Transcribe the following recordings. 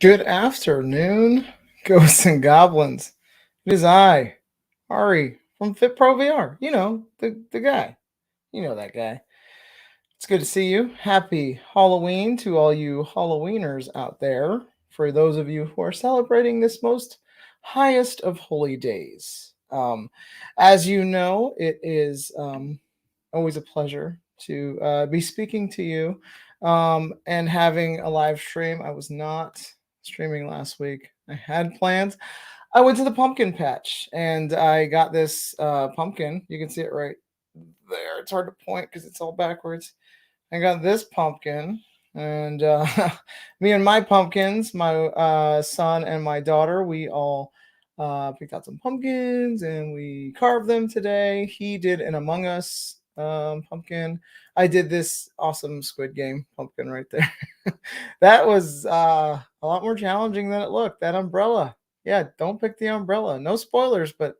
Good afternoon, ghosts and goblins. It is I, Ari, from Fit Pro VR. You know, the guy. You know that guy. It's good to see you. Happy Halloween to all you Halloweeners out there. For those of you who are celebrating this most highest of holy days. As you know, it is always a pleasure to be speaking to you and having a live stream. I was not streaming last week. I had plans. I went to the pumpkin patch and I got this pumpkin. You can see it right there. It's hard to point because it's all backwards. I got this pumpkin, and me and my pumpkins, my son and my daughter, we all picked out some pumpkins and we carved them today. He did an Among Us pumpkin. I did this awesome Squid Game pumpkin right there. That was a lot more challenging than it looked. That umbrella. Yeah, don't pick the umbrella. No spoilers, but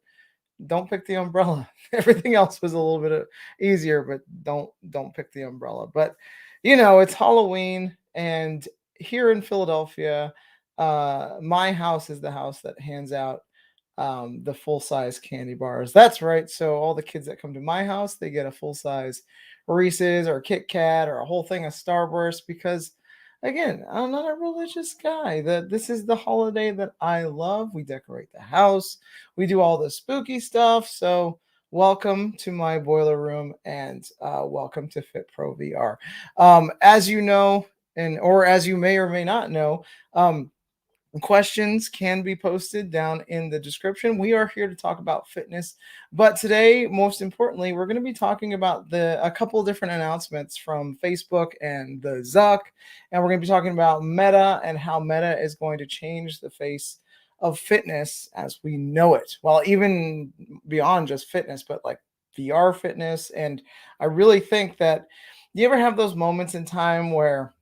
don't pick the umbrella. Everything else was a little bit easier, but don't pick the umbrella. But you know, it's Halloween, and here in Philadelphia, my house is the house that hands out the full size candy bars. That's right. So all the kids that come to my house, they get a full size Reese's or Kit Kat or a whole thing of Starburst because again, I'm not a religious guy. This is the holiday that I love. We decorate the house. We do all the spooky stuff. So welcome to my boiler room and welcome to Fit Pro VR. As you know, and or as you may or may not know, questions can be posted down in the description. We are here to talk about fitness, but today, most importantly, we're going to be talking about a couple of different announcements from Facebook and the Zuck, and we're going to be talking about Meta and how Meta is going to change the face of fitness as we know it. Well, even beyond just fitness, but like VR fitness. And I really think that you ever have those moments in time where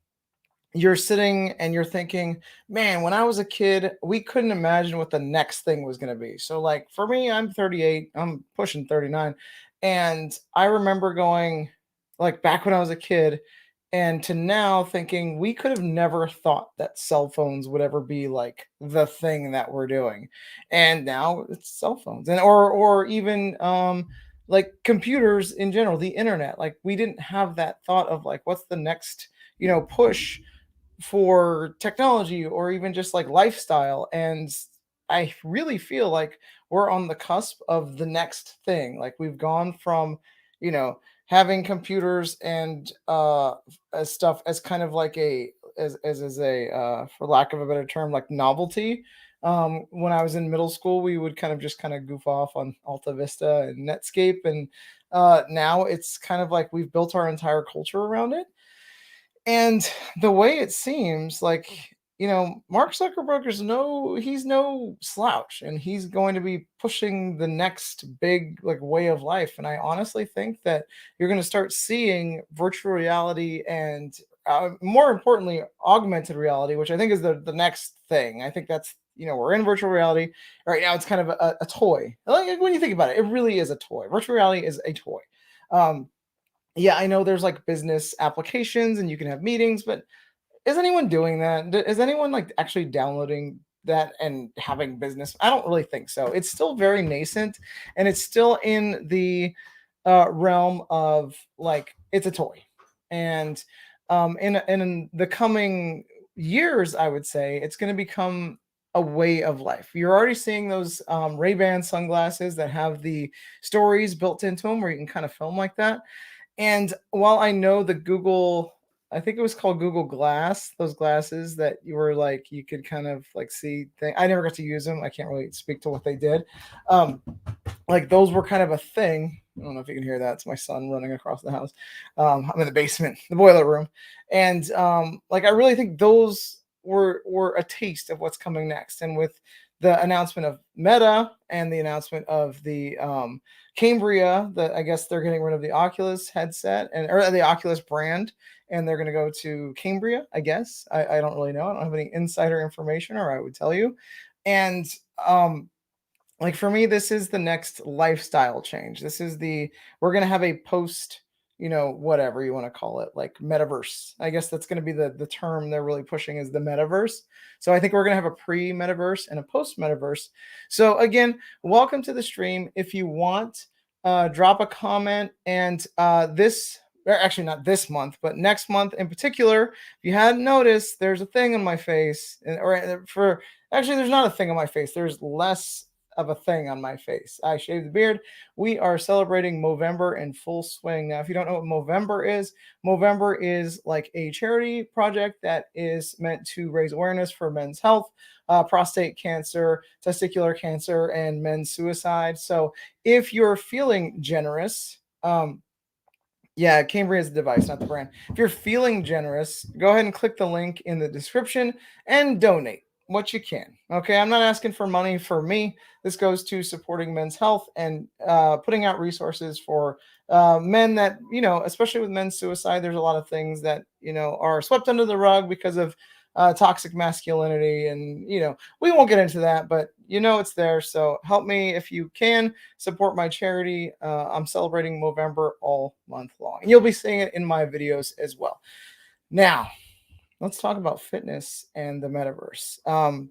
you're sitting and you're thinking, man, when I was a kid, we couldn't imagine what the next thing was going to be. So, like for me, I'm 38, I'm pushing 39. And I remember going, like, back when I was a kid, and to now thinking we could have never thought that cell phones would ever be like the thing that we're doing. And now it's cell phones and or even like computers in general, the internet. Like we didn't have that thought of like what's the next, push for technology or even just like lifestyle. And I really feel like we're on the cusp of the next thing. Like we've gone from, having computers and as stuff as kind of like as a for lack of a better term, like novelty. When I was in middle school, we would kind of goof off on Alta Vista and Netscape, and now it's kind of like we've built our entire culture around it. And the way it seems like, Mark Zuckerberg he's no slouch and he's going to be pushing the next big like way of life. And I honestly think that you're going to start seeing virtual reality and more importantly, augmented reality, which I think is the next thing. I think that's, we're in virtual reality right now. It's kind of a toy. Like when you think about it, it really is a toy. Virtual reality is a toy. Yeah, I know there's like business applications and you can have meetings, but is anyone doing that? Is anyone like actually downloading that and having business? I don't really think so. It's still very nascent and it's still in the realm of like it's a toy. And in the coming years, I would say it's going to become a way of life. You're already seeing those Ray-Ban sunglasses that have the stories built into them where you can kind of film like that. And while I know I think it was called Google Glass, those glasses that you were like, you could kind of like see things. I never got to use them. I can't really speak to what they did. Like those were kind of a thing. I don't know if you can hear that. It's my son running across the house. I'm in the basement, the boiler room. And like, I really think those were a taste of what's coming next. And with the announcement of Meta and the announcement of the Cambria, that I guess they're getting rid of the Oculus headset and or the Oculus brand, and they're going to go to Cambria. I guess I don't really know. I don't have any insider information, or I would tell you. And um, like for me, this is the next lifestyle change. This is the we're gonna have a post, whatever you want to call it, like metaverse. I guess that's gonna be the term they're really pushing is the metaverse. So I think we're gonna have a pre-metaverse and a post-metaverse. So again, welcome to the stream. If you want, drop a comment and this or actually not this month, but next month in particular, if you hadn't noticed, there's a thing on my face, or for actually, there's not a thing on my face. There's less of a thing on my face. I shaved the beard. We are celebrating Movember in full swing. Now, if you don't know what Movember is like a charity project that is meant to raise awareness for men's health, prostate cancer, testicular cancer, and men's suicide. So if you're feeling generous, yeah, Cambria is the device, not the brand. If you're feeling generous, go ahead and click the link in the description and donate what you can. Okay, I'm not asking for money for me. This goes to supporting men's health and putting out resources for men that, especially with men's suicide, there's a lot of things that, are swept under the rug because of toxic masculinity. And, we won't get into that, but it's there. So help me if you can support my charity. I'm celebrating Movember all month long, and you'll be seeing it in my videos as well. Now, let's talk about fitness and the metaverse.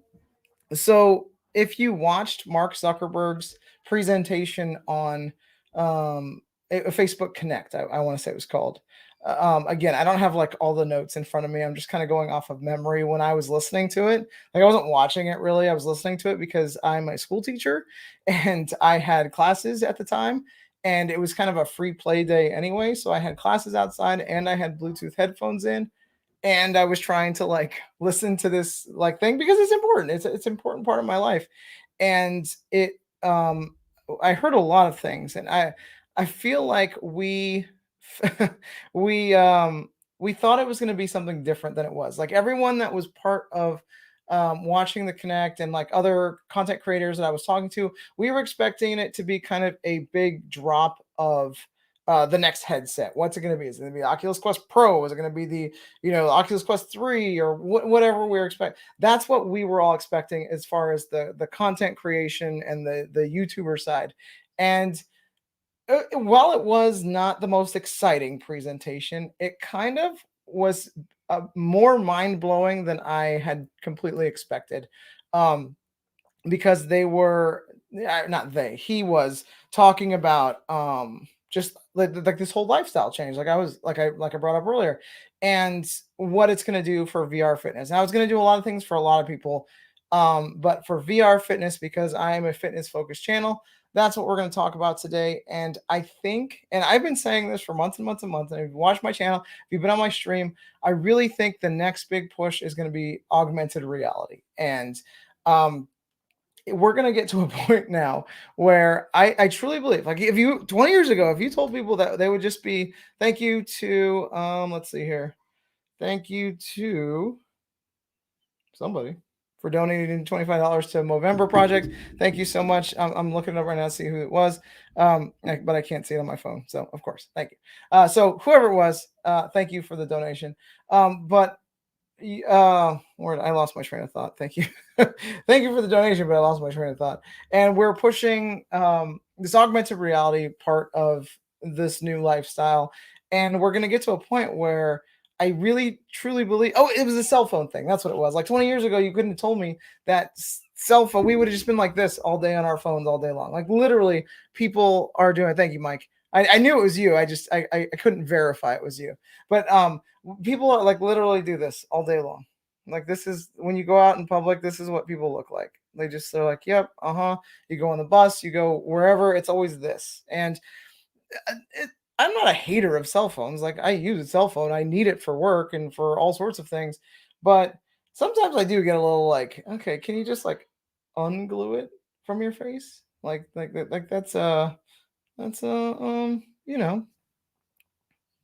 So if you watched Mark Zuckerberg's presentation on a Facebook Connect, I want to say it was called. Again, I don't have like all the notes in front of me. I'm just kind of going off of memory when I was listening to it. Like I wasn't watching it really. I was listening to it because I'm a school teacher and I had classes at the time. And it was kind of a free play day anyway. So I had classes outside and I had Bluetooth headphones in and I was trying to like listen to this like thing because it's important. It's an important part of my life, and um I heard a lot of things, and I feel like we we thought it was going to be something different than it was. Like everyone that was part of watching the Connect and like other content creators that I was talking to, we were expecting it to be kind of a big drop of the next headset. What's it going to be? Is it going to be the Oculus Quest Pro? Is it going to be the Oculus Quest 3 or whatever we were expecting? That's what we were all expecting as far as the content creation and the YouTuber side. And while it was not the most exciting presentation, it kind of was more mind blowing than I had completely expected. Um, because they were not they he was talking about just like this whole lifestyle change like I was like I brought up earlier, and what it's going to do for VR fitness. Now it's going to do a lot of things for a lot of people, but for VR fitness, because I am a fitness focused channel, that's what we're going to talk about today. And I think, and I've been saying this for months and months and months, and if you've watched my channel, if you've been on my stream, I really think the next big push is going to be augmented reality. And we're going to get to a point now where I truly believe, like if you 20 years ago, if you told people that they would just be, thank you to, let's see here. Thank you to somebody for donating $25 to Movember Project. Thank you so much. I'm looking up right now to see who it was, but I can't see it on my phone. So of course, thank you. So whoever it was, thank you for the donation. But word, I lost my train of thought. Thank you. Thank you for the donation, but I lost my train of thought. And we're pushing this augmented reality part of this new lifestyle. And we're going to get to a point where I really truly believe, oh, it was a cell phone thing. That's what it was. Like 20 years ago, you couldn't have told me that cell phone, we would have just been like this all day on our phones all day long. Like literally, people are doing it. Thank you, Mike. I knew it was you. I couldn't verify it was you. But people are like literally do this all day long. Like this is when you go out in public, this is what people look like. They're like, yep, you go on the bus, you go wherever, it's always this. And I'm not a hater of cell phones. Like I use a cell phone, I need it for work and for all sorts of things. But sometimes I do get a little like, okay, can you just like unglue it from your face? Like that's you know,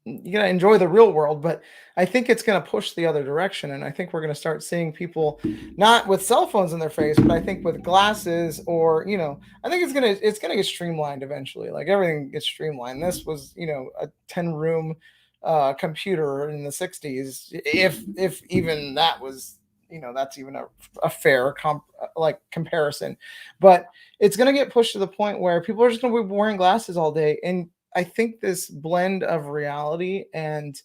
you gotta enjoy the real world, but I think it's gonna push the other direction, and I think we're gonna start seeing people not with cell phones in their face, but I think with glasses, or I think it's gonna get streamlined eventually. Like everything gets streamlined. This was a 10 room computer in the '60s, if even that was that's even a fair like comparison, but it's gonna get pushed to the point where people are just gonna be wearing glasses all day, and I think this blend of reality and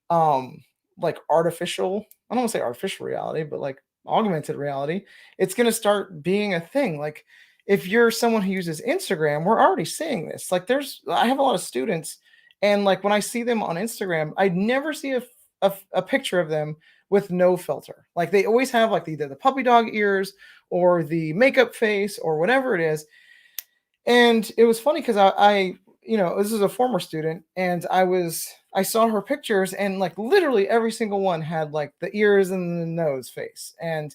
um like artificial, I don't want to say artificial reality, but like augmented reality, it's going to start being a thing. Like if you're someone who uses Instagram, we're already seeing this. Like I have a lot of students, and like when I see them on Instagram, I never see a picture of them with no filter. Like they always have like either the puppy dog ears or the makeup face or whatever it is. And it was funny because this is a former student, and I saw her pictures, and like literally every single one had like the ears and the nose face. And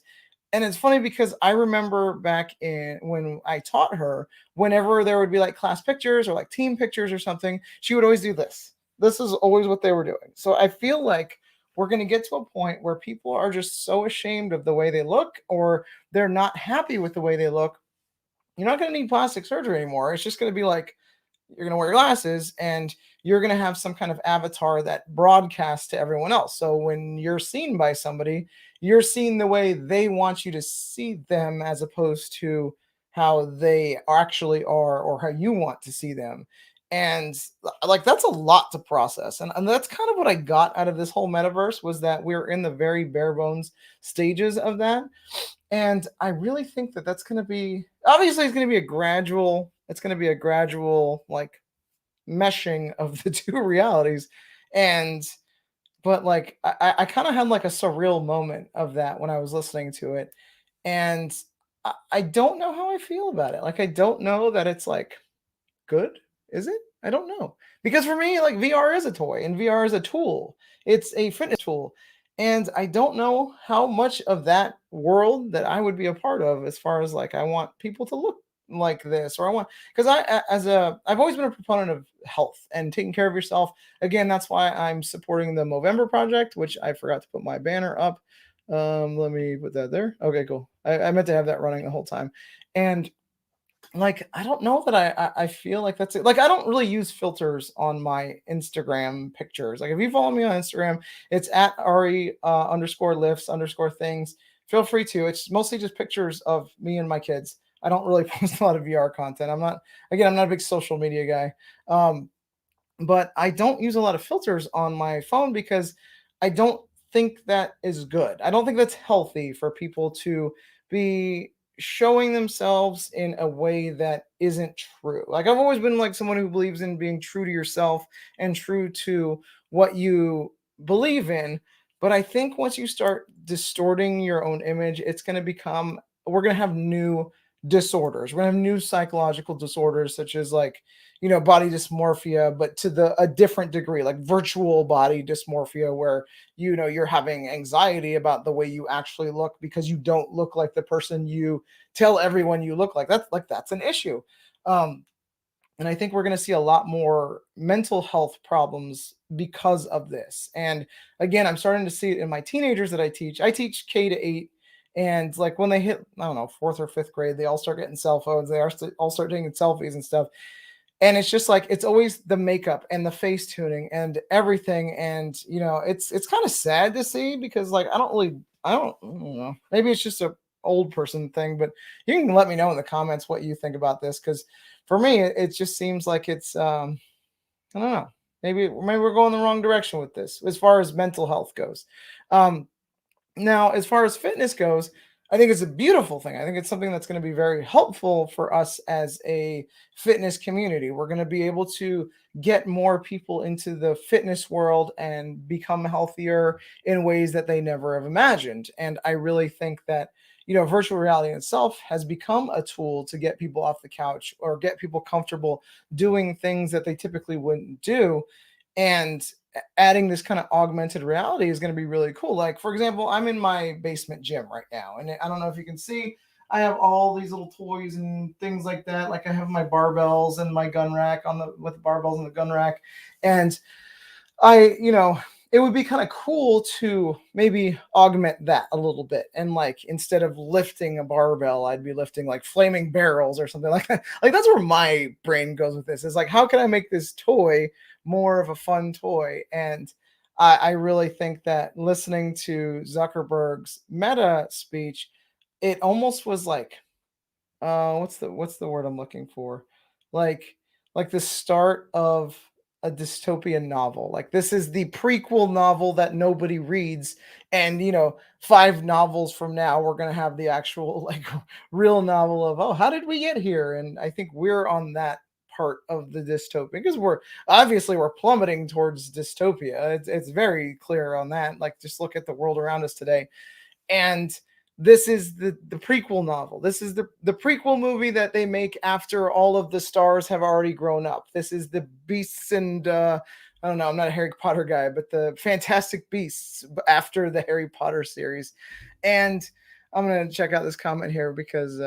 it's funny because I remember back in when I taught her, whenever there would be like class pictures or like team pictures or something, she would always do this. This is always what they were doing. So I feel like we're going to get to a point where people are just so ashamed of the way they look, or they're not happy with the way they look. You're not going to need plastic surgery anymore. It's just going to be like you're going to wear glasses, and you're going to have some kind of avatar that broadcasts to everyone else. So when you're seen by somebody, you're seen the way they want you to see them, as opposed to how they actually are or how you want to see them. And like that's a lot to process. And that's kind of what I got out of this whole metaverse, was that we're in the very bare bones stages of that. And I really think that that's going to be, obviously it's going to be a gradual, like meshing of the two realities. And but like I kind of had like a surreal moment of that when I was listening to it. And I don't know how I feel about it. Like I don't know that it's like good? Is it? I don't know. Because for me, like VR is a toy and VR is a tool. It's a fitness tool. And I don't know how much of that world that I would be a part of, as far as like I want people to look like this, or I want, because I've always been a proponent of health and taking care of yourself. Again, that's why I'm supporting the Movember project, which I forgot to put my banner up. Let me put that there. Okay, cool. I meant to have that running the whole time. And like I don't know that I feel like that's it. Like I don't really use filters on my Instagram pictures. Like if you follow me on Instagram, it's at Ari underscore lifts underscore things. Feel free to. It's mostly just pictures of me and my kids. I don't really post a lot of VR content. I'm not a big social media guy. But I don't use a lot of filters on my phone because I don't think that is good. I don't think that's healthy for people to be showing themselves in a way that isn't true. Like I've always been like someone who believes in being true to yourself and true to what you believe in, but I think once you start distorting your own image, it's going to become, we're going to have new disorders. We're going to have new psychological disorders, such as like body dysmorphia, but to a different degree, like virtual body dysmorphia, where you're having anxiety about the way you actually look because you don't look like the person you tell everyone you look like. That's an issue. um and I think we're going to see a lot more mental health problems because of this. And again, I'm starting to see it in my teenagers that I teach K to 8. And like when they hit, I don't know, fourth or fifth grade, they all start getting cell phones. All start taking selfies and stuff. And it's just like it's always the makeup and the face tuning and everything. And it's kind of sad to see, because like I don't know, maybe it's just a old person thing, but you can let me know in the comments what you think about this, because for me it just seems like it's I don't know, maybe we're going the wrong direction with this as far as mental health goes. um Now, as far as fitness goes, I think it's a beautiful thing. I think it's something that's going to be very helpful for us as a fitness community. We're going to be able to get more people into the fitness world and become healthier in ways that they never have imagined. And I really think that, virtual reality itself has become a tool to get people off the couch or get people comfortable doing things that they typically wouldn't do. And adding this kind of augmented reality is going to be really cool. Like, for example, I'm in my basement gym right now, and I don't know if you can see, I have all these little toys and things like that. Like I have my barbells and my gun rack with the barbells and the gun rack. And it would be kind of cool to maybe augment that a little bit. And like, instead of lifting a barbell, I'd be lifting like flaming barrels or something like that. Like, that's where my brain goes with this. Is like, how can I make this toy more of a fun toy? And I really think that listening to Zuckerberg's Meta speech, it almost was like, what's the word I'm looking for? Like like the start of a dystopian novel. Like, this is the prequel novel that nobody reads, and 5 novels from now we're going to have the actual like real novel of, oh, how did we get here? And I think we're on that part of the dystopian, because we're plummeting towards dystopia. It's very clear on that. Like, just look at the world around us today. And this is the prequel novel. This is the prequel movie that they make after all of the stars have already grown up. This is the beasts and I don't know, I'm not a Harry Potter guy, but the Fantastic Beasts after the Harry Potter series. And I'm gonna check out this comment here because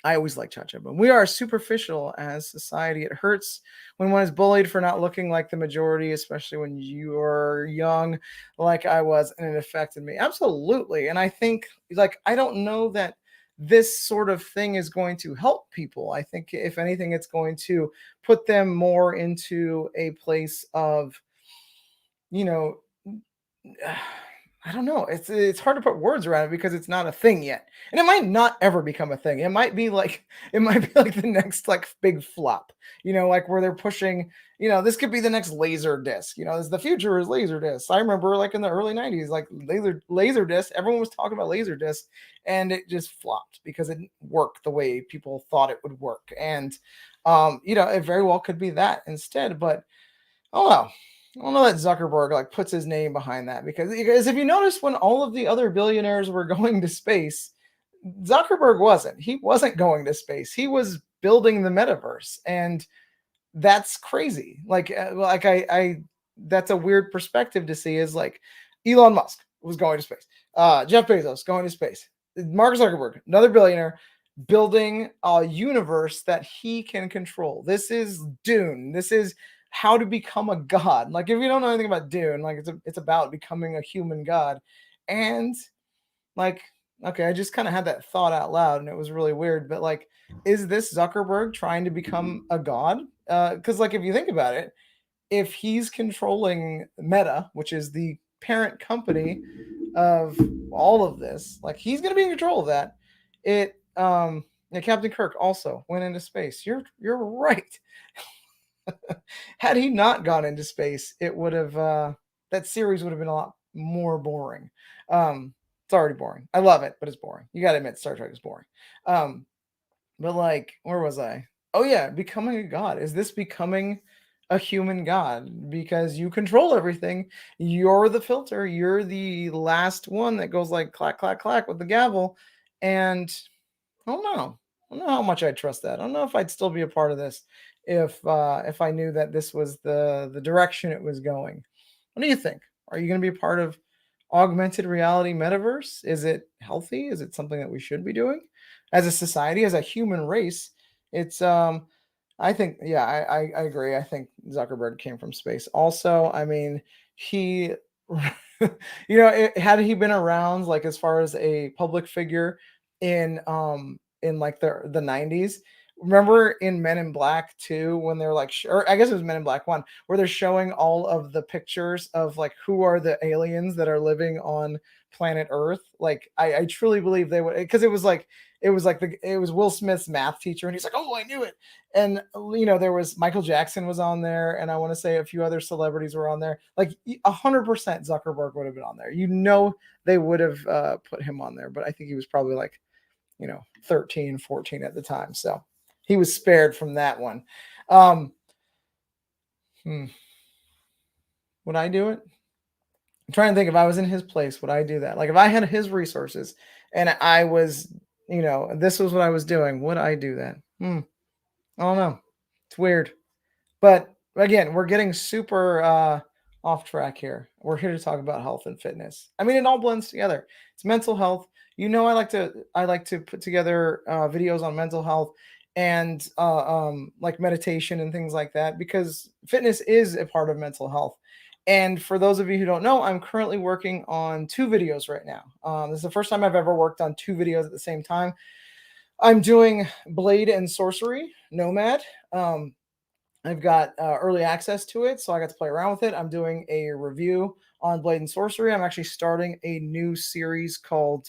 I always like Cha Cha, but we are superficial as society. It hurts when one is bullied for not looking like the majority, especially when you're young, like I was, and it affected me. Absolutely. And I think, like, I don't know that this sort of thing is going to help people. I think, if anything, it's going to put them more into a place of, you know, I don't know. It's hard to put words around it because it's not a thing yet, and it might not ever become a thing. It might be like the next like big flop. Like where they're pushing. This could be the next laser disc. The future is laser discs. I remember like in the early '90s, like laser disc. Everyone was talking about laser disc, and it just flopped because it didn't work the way people thought it would work. And it very well could be that instead, but oh well. I don't know that Zuckerberg like puts his name behind that, because if you notice, when all of the other billionaires were going to space, Zuckerberg wasn't. He wasn't going to space. He was building the metaverse, and that's crazy. Like that's a weird perspective to see. Is like Elon Musk was going to space, Jeff Bezos going to space, Mark Zuckerberg, another billionaire, building a universe that he can control. This is Dune. This is how to become a god. Like, if you don't know anything about Dune, like it's about becoming a human god. And like, okay, I just kind of had that thought out loud, and it was really weird. But like, is this Zuckerberg trying to become a god? Because like, if you think about it, if he's controlling Meta, which is the parent company of all of this, like, he's going to be in control of that. Captain Kirk also went into space. You're right. Had he not gone into space, it would have that series would have been a lot more boring. It's already boring. I love it, but it's boring. You got to admit, Star Trek is boring. But like, where was I? Oh yeah, becoming a god. Is this becoming a human god? Because you control everything. You're the filter. You're the last one that goes like clack clack clack with the gavel. And I don't know. I don't know how much I trust that. I don't know if I'd still be a part of this if I knew that this was the direction it was going. What do you think? Are you going to be a part of augmented reality metaverse? Is it healthy? Is it something that we should be doing as a society, as a human race? It's I think, yeah, I agree. I think Zuckerberg came from space. Also, I mean, he had he been around, like, as far as a public figure in like the 90s. Remember in Men in Black 2, when they're like, or I guess it was Men in Black 1, where they're showing all of the pictures of like who are the aliens that are living on planet Earth. Like, I truly believe they would, because it was Will Smith's math teacher, and he's like, oh, I knew it. And there was Michael Jackson was on there, and I want to say a few other celebrities were on there. Like 100% Zuckerberg would have been on there. They would have put him on there, but I think he was probably like 13, 14 at the time. So he was spared from that one. Um, Would I do it? I'm trying to think, if I was in his place, would I do that? Like, if I had his resources and I was, this was what I was doing, would I do that? I don't know. It's weird. But again, we're getting super off track here. We're here to talk about health and fitness. I mean, it all blends together. It's mental health. I like to put together videos on mental health and like meditation and things like that, because fitness is a part of mental health. And for those of you who don't know, I'm currently working on 2 videos right now. This is the first time I've ever worked on 2 videos at the same time. I'm doing Blade and Sorcery Nomad. I've got early access to it, so I got to play around with it. I'm doing a review on Blade and Sorcery. I'm actually starting a new series called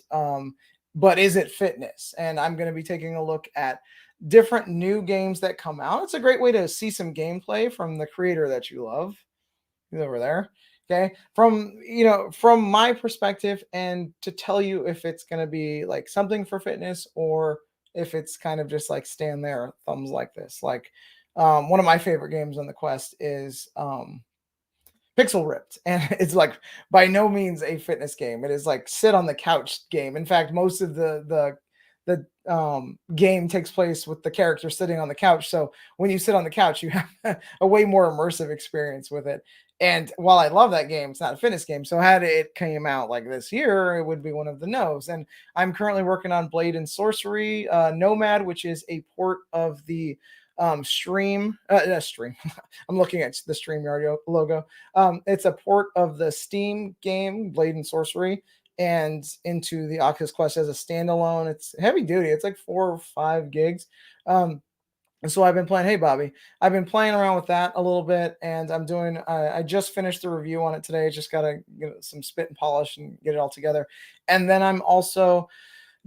But Is It Fitness? And I'm going to be taking a look at different new games that come out. It's a great way to see some gameplay from the creator that you love. He's over there. Okay. From my perspective, and to tell you if it's going to be like something for fitness or if it's kind of just like stand there, thumbs like this. Like one of my favorite games on the Quest is Pixel Ripped, and it's like by no means a fitness game. It is like sit on the couch game. In fact, most of the game takes place with the character sitting on the couch. So when you sit on the couch, you have a way more immersive experience with it. And while I love that game, it's not a fitness game. So had it came out like this year, it would be one of the no's. And I'm currently working on Blade and Sorcery Nomad, which is a port of the stream. I'm looking at the StreamYard logo. It's a port of the Steam game Blade and Sorcery and into the Oculus Quest as a standalone. It's heavy duty. It's like 4 or 5 gigs. And so I've been playing. Hey, Bobby. I've been playing around with that a little bit, and I'm doing. I just finished the review on it today. Just got to get some spit and polish and get it all together. And then I'm also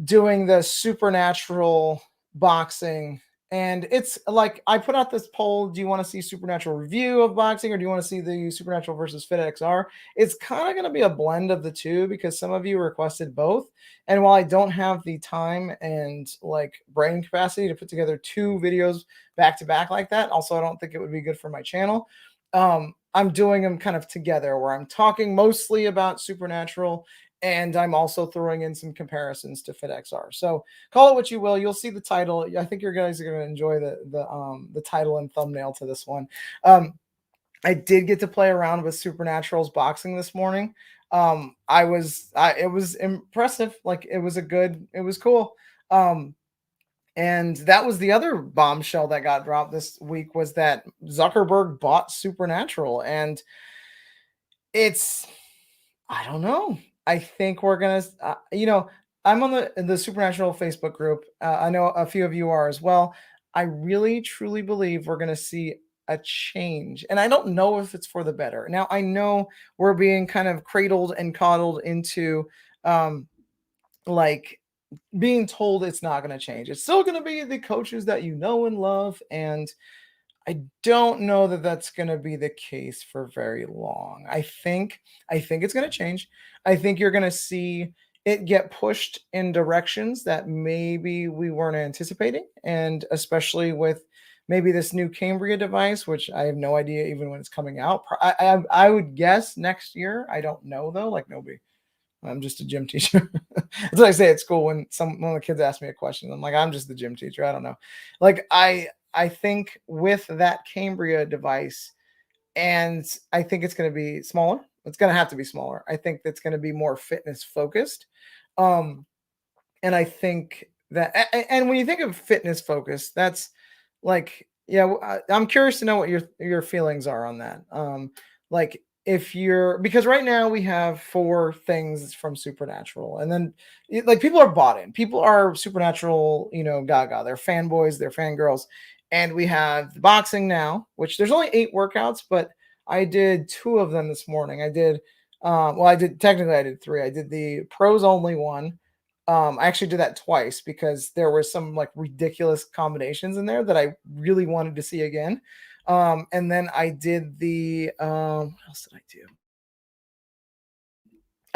doing the supernatural boxing. And it's like I put out this poll: do you want to see supernatural review of boxing, or do you want to see the supernatural versus FitXR? It's kind of going to be a blend of the two because some of you requested both. And while I don't have the time and like brain capacity to put together 2 videos back to back like that, also I don't think it would be good for my channel. I'm doing them kind of together where I'm talking mostly about supernatural and I'm also throwing in some comparisons to FitXR. So call it what you will. You'll see the title. I think you guys are going to enjoy the title and thumbnail to this one. I did get to play around with Supernatural's boxing this morning. It was impressive. Like it was cool. And that was the other bombshell that got dropped this week was that Zuckerberg bought Supernatural, and it's I don't know. I think we're gonna, I'm on the Supernatural Facebook group. I know a few of you are as well. I really truly believe we're gonna see a change, and I don't know if it's for the better. Now I know we're being kind of cradled and coddled into, like being told it's not going to change. It's still going to be the coaches that you know and love, and I don't know that that's going to be the case for very long. I think it's going to change. I think you're going to see it get pushed in directions that maybe we weren't anticipating, and especially with maybe this new Cambria device, which I have no idea even when it's coming out. I would guess next year. I don't know though. Like nobody. I'm just a gym teacher. That's what I say at school when one of the kids ask me a question. I'm like, I'm just the gym teacher. I don't know. Like I think with that Cambria device, and I think it's going to be smaller. It's going to have to be smaller. I think that's going to be more fitness focused. Um, and I think that, and when you think of fitness focus, that's like, yeah, I'm curious to know what your feelings are on that. Like if you're because right now we have 4 things from Supernatural, and then like people are bought in, people are Supernatural, gaga, they're fanboys, they're fangirls, and we have the boxing now, which there's only 8 workouts, but I did 2 of them this morning. I did, I did 3. I did the pros only one. I actually did that twice because there were some like ridiculous combinations in there that I really wanted to see again. And then I did the what else did I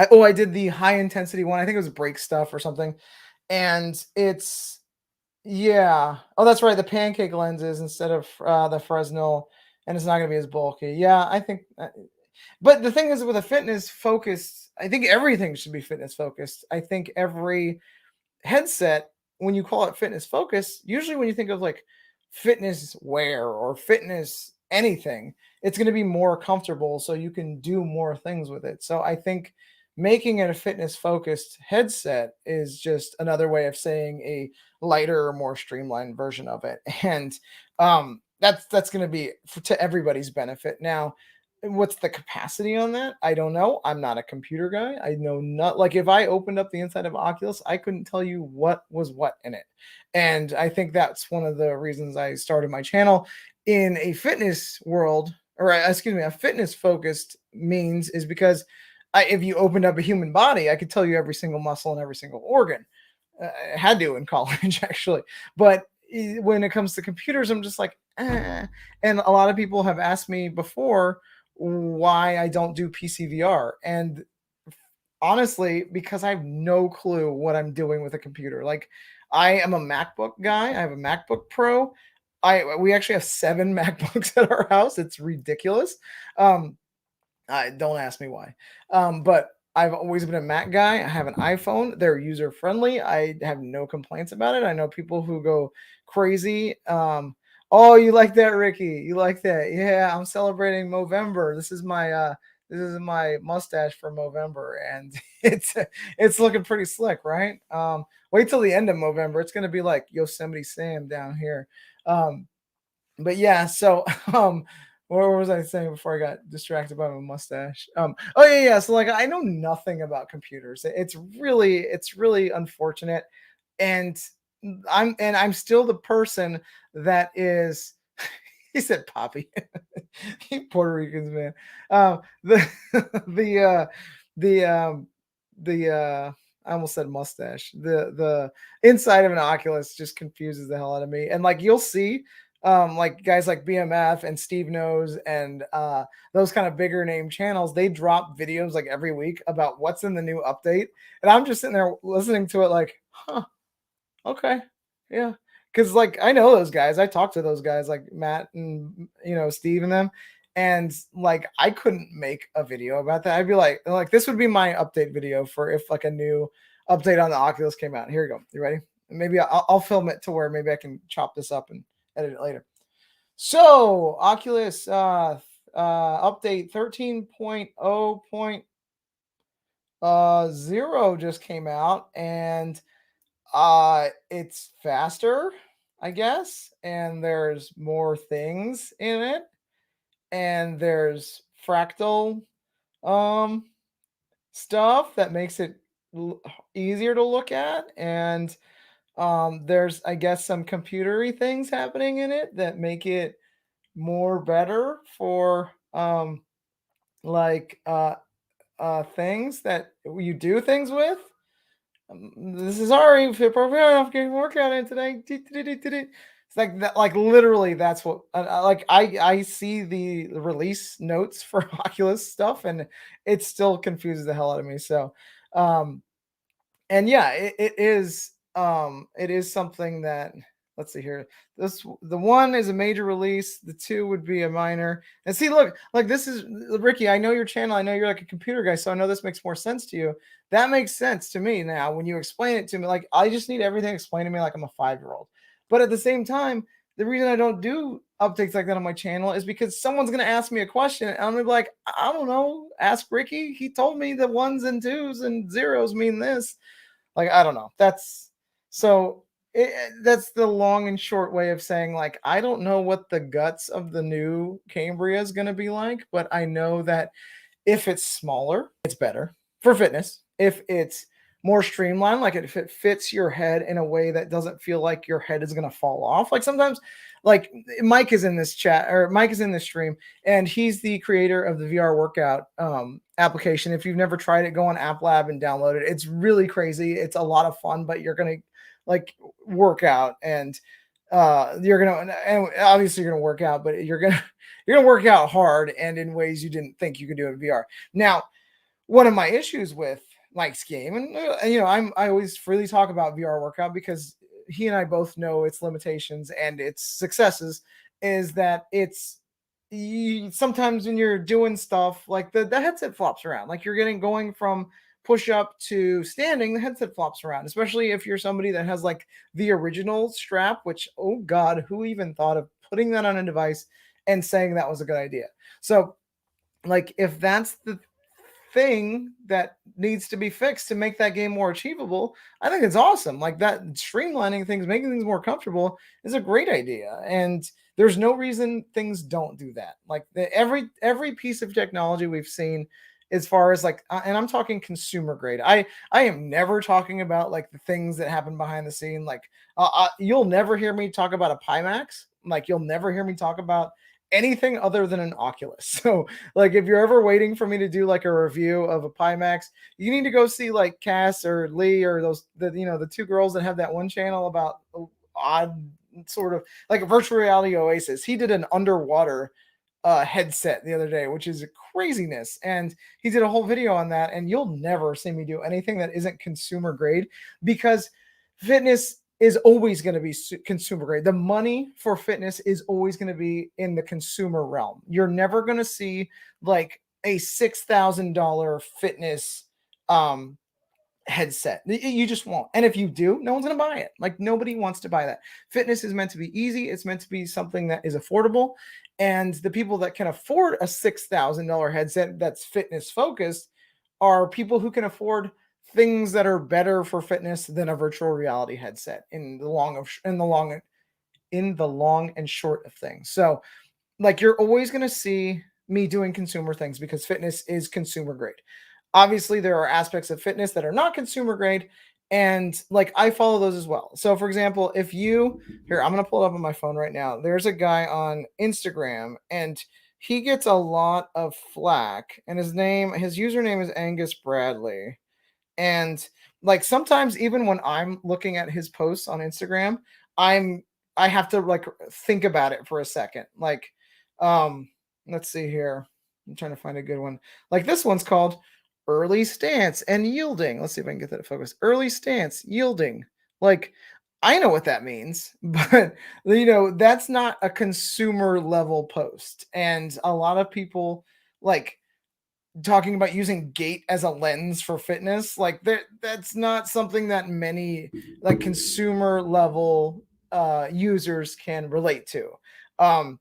do? I did the high intensity one. I think it was break stuff or something. And it's yeah. Oh, that's right. The pancake lenses instead of the Fresnel, and it's not going to be as bulky. Yeah, I think. But the thing is, with a fitness focus, I think everything should be fitness focused. I think every headset, when you call it fitness focus, usually when you think of like fitness wear or fitness anything, it's going to be more comfortable so you can do more things with it. So I think making it a fitness focused headset is just another way of saying a lighter or more streamlined version of it. And that's going to be to everybody's benefit. Now, What's the capacity on that? I don't know. I'm not a computer guy. I know not like if I opened up the inside of Oculus, I couldn't tell you what was what in it. And I think that's one of the reasons I started my channel in a fitness world, or excuse me, a fitness focused means is because if you opened up a human body, I could tell you every single muscle and every single organ. I had to in college actually, but when it comes to computers, I'm just like, eh. And a lot of people have asked me before why I don't do PCVR. And honestly, because I have no clue what I'm doing with a computer. Like I am a MacBook guy. I have a MacBook Pro. We actually have 7 MacBooks at our house. It's ridiculous. Um, I don't ask me why. But I've always been a Mac guy. I have an iPhone. They're user friendly. I have no complaints about it. I know people who go crazy. Oh, you like that, Ricky? You like that? Yeah, I'm celebrating Movember. This is my mustache for Movember, and it's looking pretty slick, right? Wait till the end of Movember. It's gonna be like Yosemite Sam down here. Um, but yeah, so what was I saying before I got distracted by my mustache? Oh yeah. So like I know nothing about computers. It's really unfortunate, and I'm still the person that is. He said Poppy. You Puerto Ricans, man. The the the I almost said mustache. The inside of an Oculus just confuses the hell out of me. And like you'll see, like guys like BMF and Steve Knows and those kind of bigger name channels, they drop videos like every week about what's in the new update. And I'm just sitting there listening to it like, huh, okay. Yeah. Cause like I know those guys. I talked to those guys like Matt and Steve and them. And like I couldn't make a video about that. I'd be like this would be my update video for if like a new update on the Oculus came out. Here you go. You ready? Maybe I'll film it to where maybe I can chop this up and edit it later. So Oculus update 13.0.0 just came out, and it's faster, I guess, and there's more things in it, and there's fractal um stuff that makes it easier to look at, and there's I guess some computery things happening in it that make it more better for like things that you do things with. This is Ari fit profile getting workout in today. It's like that, like literally that's what like I see the release notes for Oculus stuff, and it still confuses the hell out of me. So um and yeah, it is something that, let's see here. The one is a major release, the two would be a minor. And see, look, like this is Ricky, I know your channel, I know you're like a computer guy, so I know this makes more sense to you. That makes sense to me now when you explain it to me. Like I just need everything explained to me like I'm a 5-year-old. But at the same time, the reason I don't do updates like that on my channel is because someone's gonna ask me a question and I'm gonna be like, I don't know, ask Ricky. He told me the ones and twos and zeros mean this. Like, I don't know. So that's the long and short way of saying, like, I don't know what the guts of the new Cambria is going to be like, but I know that if it's smaller, it's better for fitness. If it's more streamlined, like if it fits your head in a way that doesn't feel like your head is going to fall off. Like sometimes, like Mike is in this chat or Mike is in this stream, and he's the creator of the VR workout application. If you've never tried it, go on App Lab and download it. It's really crazy. It's a lot of fun, but you're going to like work out, and and obviously you're gonna work out, but you're gonna work out hard and in ways you didn't think you could do in VR. Now, one of my issues with Mike's game, and I always freely talk about VR workout because he and I both know its limitations and its successes, is that sometimes when you're doing stuff like the headset flops around, like you're going from push up to standing, the headset flops around, especially if you're somebody that has like the original strap, which, oh God, who even thought of putting that on a device and saying that was a good idea? So, like, if that's the thing that needs to be fixed to make that game more achievable, I think it's awesome. Like that streamlining things, making things more comfortable is a great idea. And there's no reason things don't do that. Like every piece of technology we've seen as far as like and I'm talking consumer grade. I am never talking about like the things that happen behind the scene. Like you'll never hear me talk about a Pimax. Like you'll never hear me talk about anything other than an Oculus. So like if you're ever waiting for me to do like a review of a Pimax, you need to go see like Cass or Lee or the two girls that have that one channel about odd sort of like a virtual reality oasis. He did an underwater headset the other day, which is craziness. And he did a whole video on that. And you'll never see me do anything that isn't consumer grade because fitness is always going to be consumer grade. The money for fitness is always going to be in the consumer realm. You're never going to see like a $6,000 fitness headset. You just won't. And if you do, no one's going to buy it. Like nobody wants to buy that. Fitness is meant to be easy. It's meant to be something that is affordable. And the people that can afford a $6,000 headset that's fitness focused are people who can afford things that are better for fitness than a virtual reality headset in the long and short of things. So like you're always going to see me doing consumer things because fitness is consumer grade. Obviously, there are aspects of fitness that are not consumer grade, and like I follow those as well. So, for example, if you here, I'm gonna pull it up on my phone right now. There's a guy on Instagram, and he gets a lot of flack, and his username is Angus Bradley. And like sometimes even when I'm looking at his posts on Instagram, I'm I have to like think about it for a second. Like um let's see here. I'm trying to find a good one. Like this one's called early stance and yielding. Let's see if I can get that to focus. Early stance, yielding. Like I know what that means, but that's not a consumer level post. And a lot of people like talking about using gait as a lens for fitness, like that's not something that many like consumer level users can relate to. um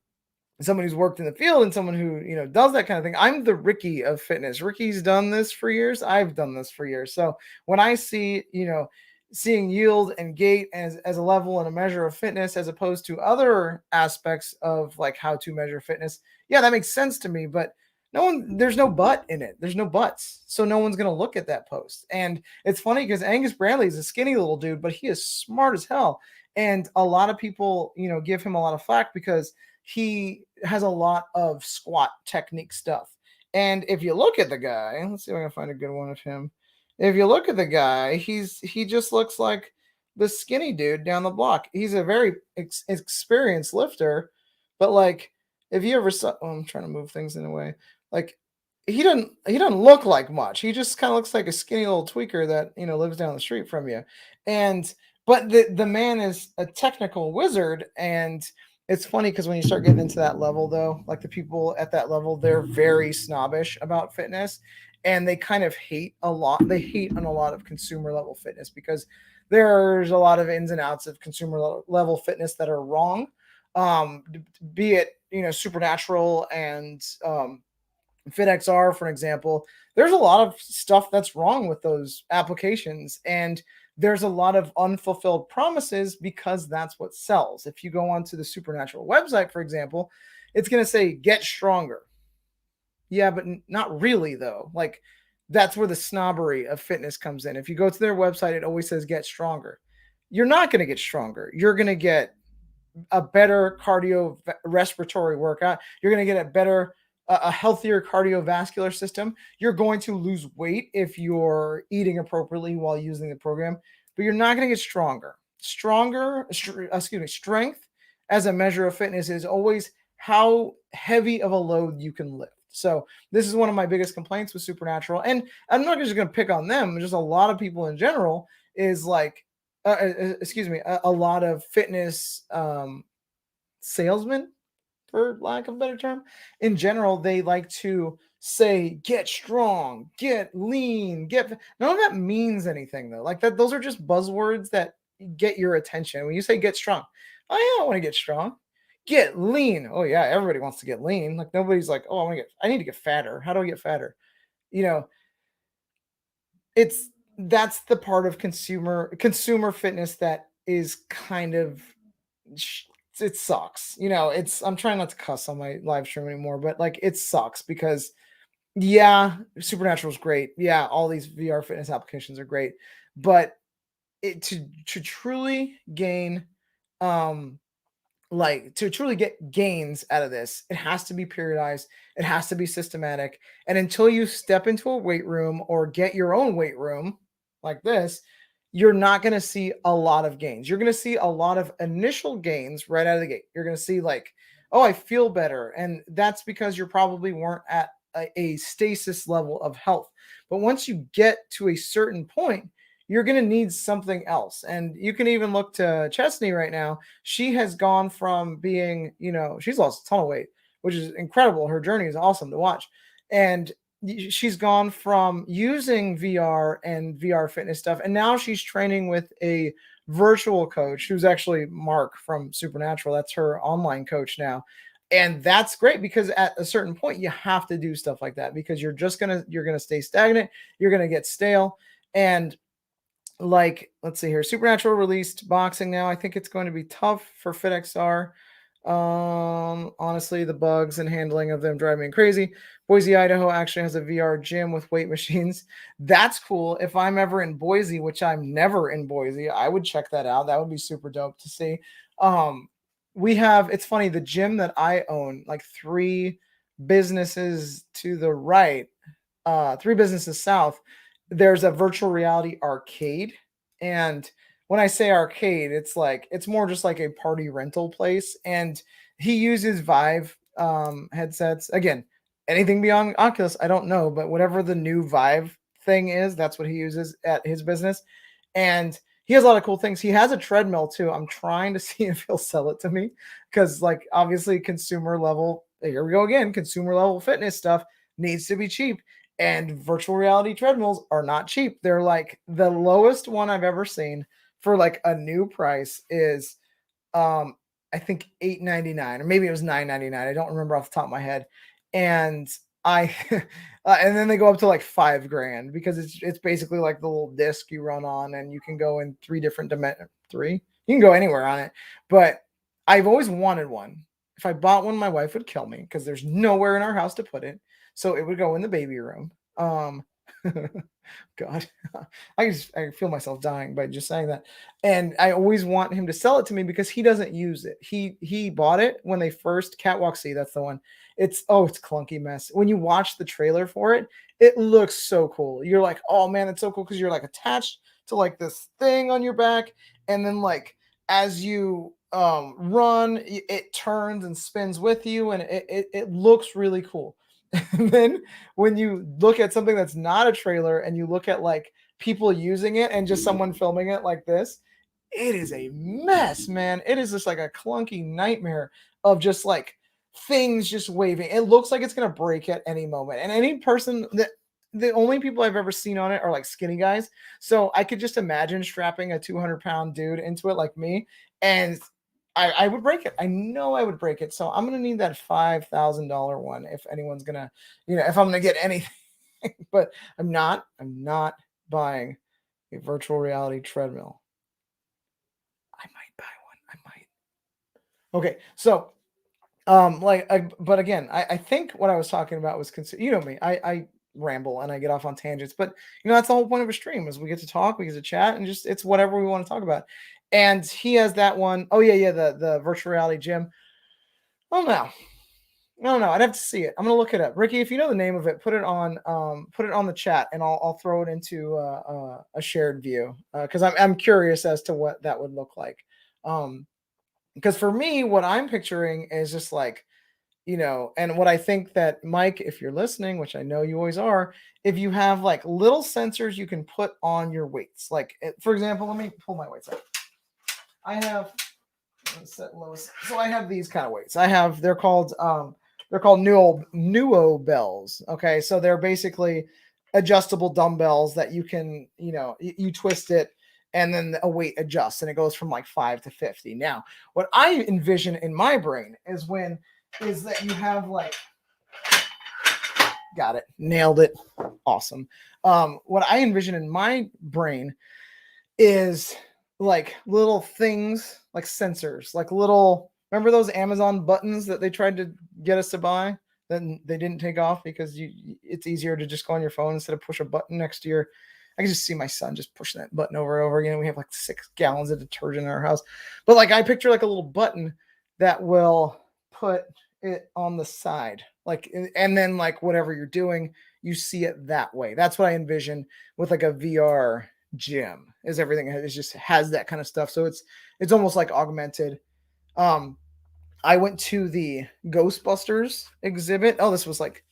Someone who's worked in the field and someone who does that kind of thing. I'm the Ricky of fitness. Ricky's done this for years. I've done this for years. So when I see seeing yield and gait as a level and a measure of fitness as opposed to other aspects of like how to measure fitness, yeah, that makes sense to me. But there's no but in it. There's no buts. So no one's going to look at that post. And it's funny because Angus Bradley is a skinny little dude, but he is smart as hell. And a lot of people, give him a lot of flack because he has a lot of squat technique stuff. And if you look at the guy, let's see if I can find a good one of him. If you look at the guy, he just looks like the skinny dude down the block. He's a very experienced lifter, but like if you ever saw, I'm trying to move things in a way. Like he doesn't look like much. He just kind of looks like a skinny little tweaker that lives down the street from you. And but the man is a technical wizard. And it's funny because when you start getting into that level, though, like the people at that level, they're very snobbish about fitness, and they kind of hate a lot. They hate on a lot of consumer level fitness because there's a lot of ins and outs of consumer level fitness that are wrong. Be it supernatural and FitXR, for example. There's a lot of stuff that's wrong with those applications, and there's a lot of unfulfilled promises because that's what sells. If you go onto the Supernatural website, for example, it's going to say get stronger. Yeah, but not really though. Like that's where the snobbery of fitness comes in. If you go to their website, it always says get stronger. You're not going to get stronger. You're going to get a better cardio respiratory workout. You're going to get a healthier cardiovascular system. You're going to lose weight if you're eating appropriately while using the program, but you're not going to get stronger. Strength as a measure of fitness is always how heavy of a load you can lift. So this is one of my biggest complaints with Supernatural, and I'm not just going to pick on them. Just a lot of people in general is like, a lot of fitness salesmen, for lack of a better term, in general, they like to say, get strong, get lean, none of that means anything though. Like that, those are just buzzwords that get your attention. When you say get strong, oh yeah, I want to get strong. Get lean. Oh yeah, everybody wants to get lean. Like nobody's like, oh, I need to get fatter. How do I get fatter? that's the part of consumer fitness that is kind of it sucks. It's I'm trying not to cuss on my live stream anymore, but like it sucks because yeah, Supernatural is great. Yeah, all these VR fitness applications are great, but to truly gain um like to truly get gains out of this, it has to be periodized, it has to be systematic. And until you step into a weight room or get your own weight room like this, you're not going to see a lot of gains. You're going to see a lot of initial gains right out of the gate. You're going to see like, oh, I feel better. And that's because you probably weren't at a stasis level of health. But once you get to a certain point, you're going to need something else. And you can even look to Chesney right now. She has gone from being, she's lost a ton of weight, which is incredible. Her journey is awesome to watch. And she's gone from using VR and VR fitness stuff, and now she's training with a virtual coach who's actually Mark from Supernatural. That's her online coach now. And that's great because at a certain point you have to do stuff like that because you're gonna stay stagnant, you're gonna get stale. And like, let's see here. Supernatural released boxing now. I think it's going to be tough for FitXR. Honestly, the bugs and handling of them drive me crazy. Boise, Idaho actually has a VR gym with weight machines. That's cool. If I'm ever in Boise, which I'm never in Boise, I would check that out. That would be super dope to see. It's funny, the gym that I own, like businesses to the right, three businesses south, there's a virtual reality arcade. And when I say arcade, it's more just like a party rental place. And he uses Vive headsets. Again, anything beyond Oculus, I don't know, but whatever the new Vive thing is, that's what he uses at his business. And he has a lot of cool things. He has a treadmill too. I'm trying to see if he'll sell it to me because, like, obviously, consumer level, here we go again, consumer level fitness stuff needs to be cheap. And virtual reality treadmills are not cheap. They're like the lowest one I've ever seen for like a new price is I think $8.99 or maybe it was $9.99. I don't remember off the top of my head. And I and then they go up to like $5,000 because it's basically like the little disc you run on, and you can go in three different dimensions. Three, you can go anywhere on it. But I've always wanted one. If I bought one, my wife would kill me because there's nowhere in our house to put it. So it would go in the baby room. God, I feel myself dying by just saying that. And I always want him to sell it to me because he doesn't use it. He bought it when they first Catwalk C. That's the one. It's clunky mess. When you watch the trailer for it, it looks so cool. You're like, oh man, it's so cool because you're like attached to like this thing on your back, and then like as you run, it turns and spins with you, and it looks really cool. And then when you look at something that's not a trailer and you look at like people using it and just someone filming it like this, it is a mess, man. It is just like a clunky nightmare of just like things just waving. It looks like it's gonna break at any moment. And any person that the only people I've ever seen on it are like skinny guys. So I could just imagine strapping a 200-pound dude into it like me, and I would break it. I know I would break it. So I'm gonna need that $5,000 one if anyone's gonna, if I'm gonna get anything. But I'm not buying a virtual reality treadmill. I might buy one. I might. Okay, so but again, I think what I was talking about was you know me. I ramble and I get off on tangents, but that's the whole point of a stream is we get to talk, we get to chat, and just it's whatever we want to talk about. And he has that one. Oh yeah, the virtual reality gym. Oh no, I'd have to see it. I'm gonna look it up. Ricky, if you know the name of it, put it on the chat, and I'll throw it into a shared view because I'm curious as to what that would look like. Because for me, what I'm picturing is just like, and what I think that Mike, if you're listening, which I know you always are, if you have like little sensors you can put on your weights, like for example, let me pull my weights out. I have set lowest. So I have these kind of weights. They're called Nuo bells. Okay, so they're basically adjustable dumbbells that you can, you twist it and then a weight adjusts and it goes from like 5 to 50. Now, what I envision in my brain is that you have like Got it. Nailed it. Awesome. What I envision in my brain is like little things, like sensors, like little. Remember those Amazon buttons that they tried to get us to buy? Then they didn't take off because it's easier to just go on your phone instead of push a button next to your. I can just see my son just pushing that button over and over again. We have like 6 gallons of detergent in our house, but like I picture like a little button that will put it on the side, like, and then like whatever you're doing, you see it that way. That's what I envision with like a VR gym. Is everything is just has that kind of stuff. So it's almost like augmented. I went to the Ghostbusters exhibit. Oh, this was like,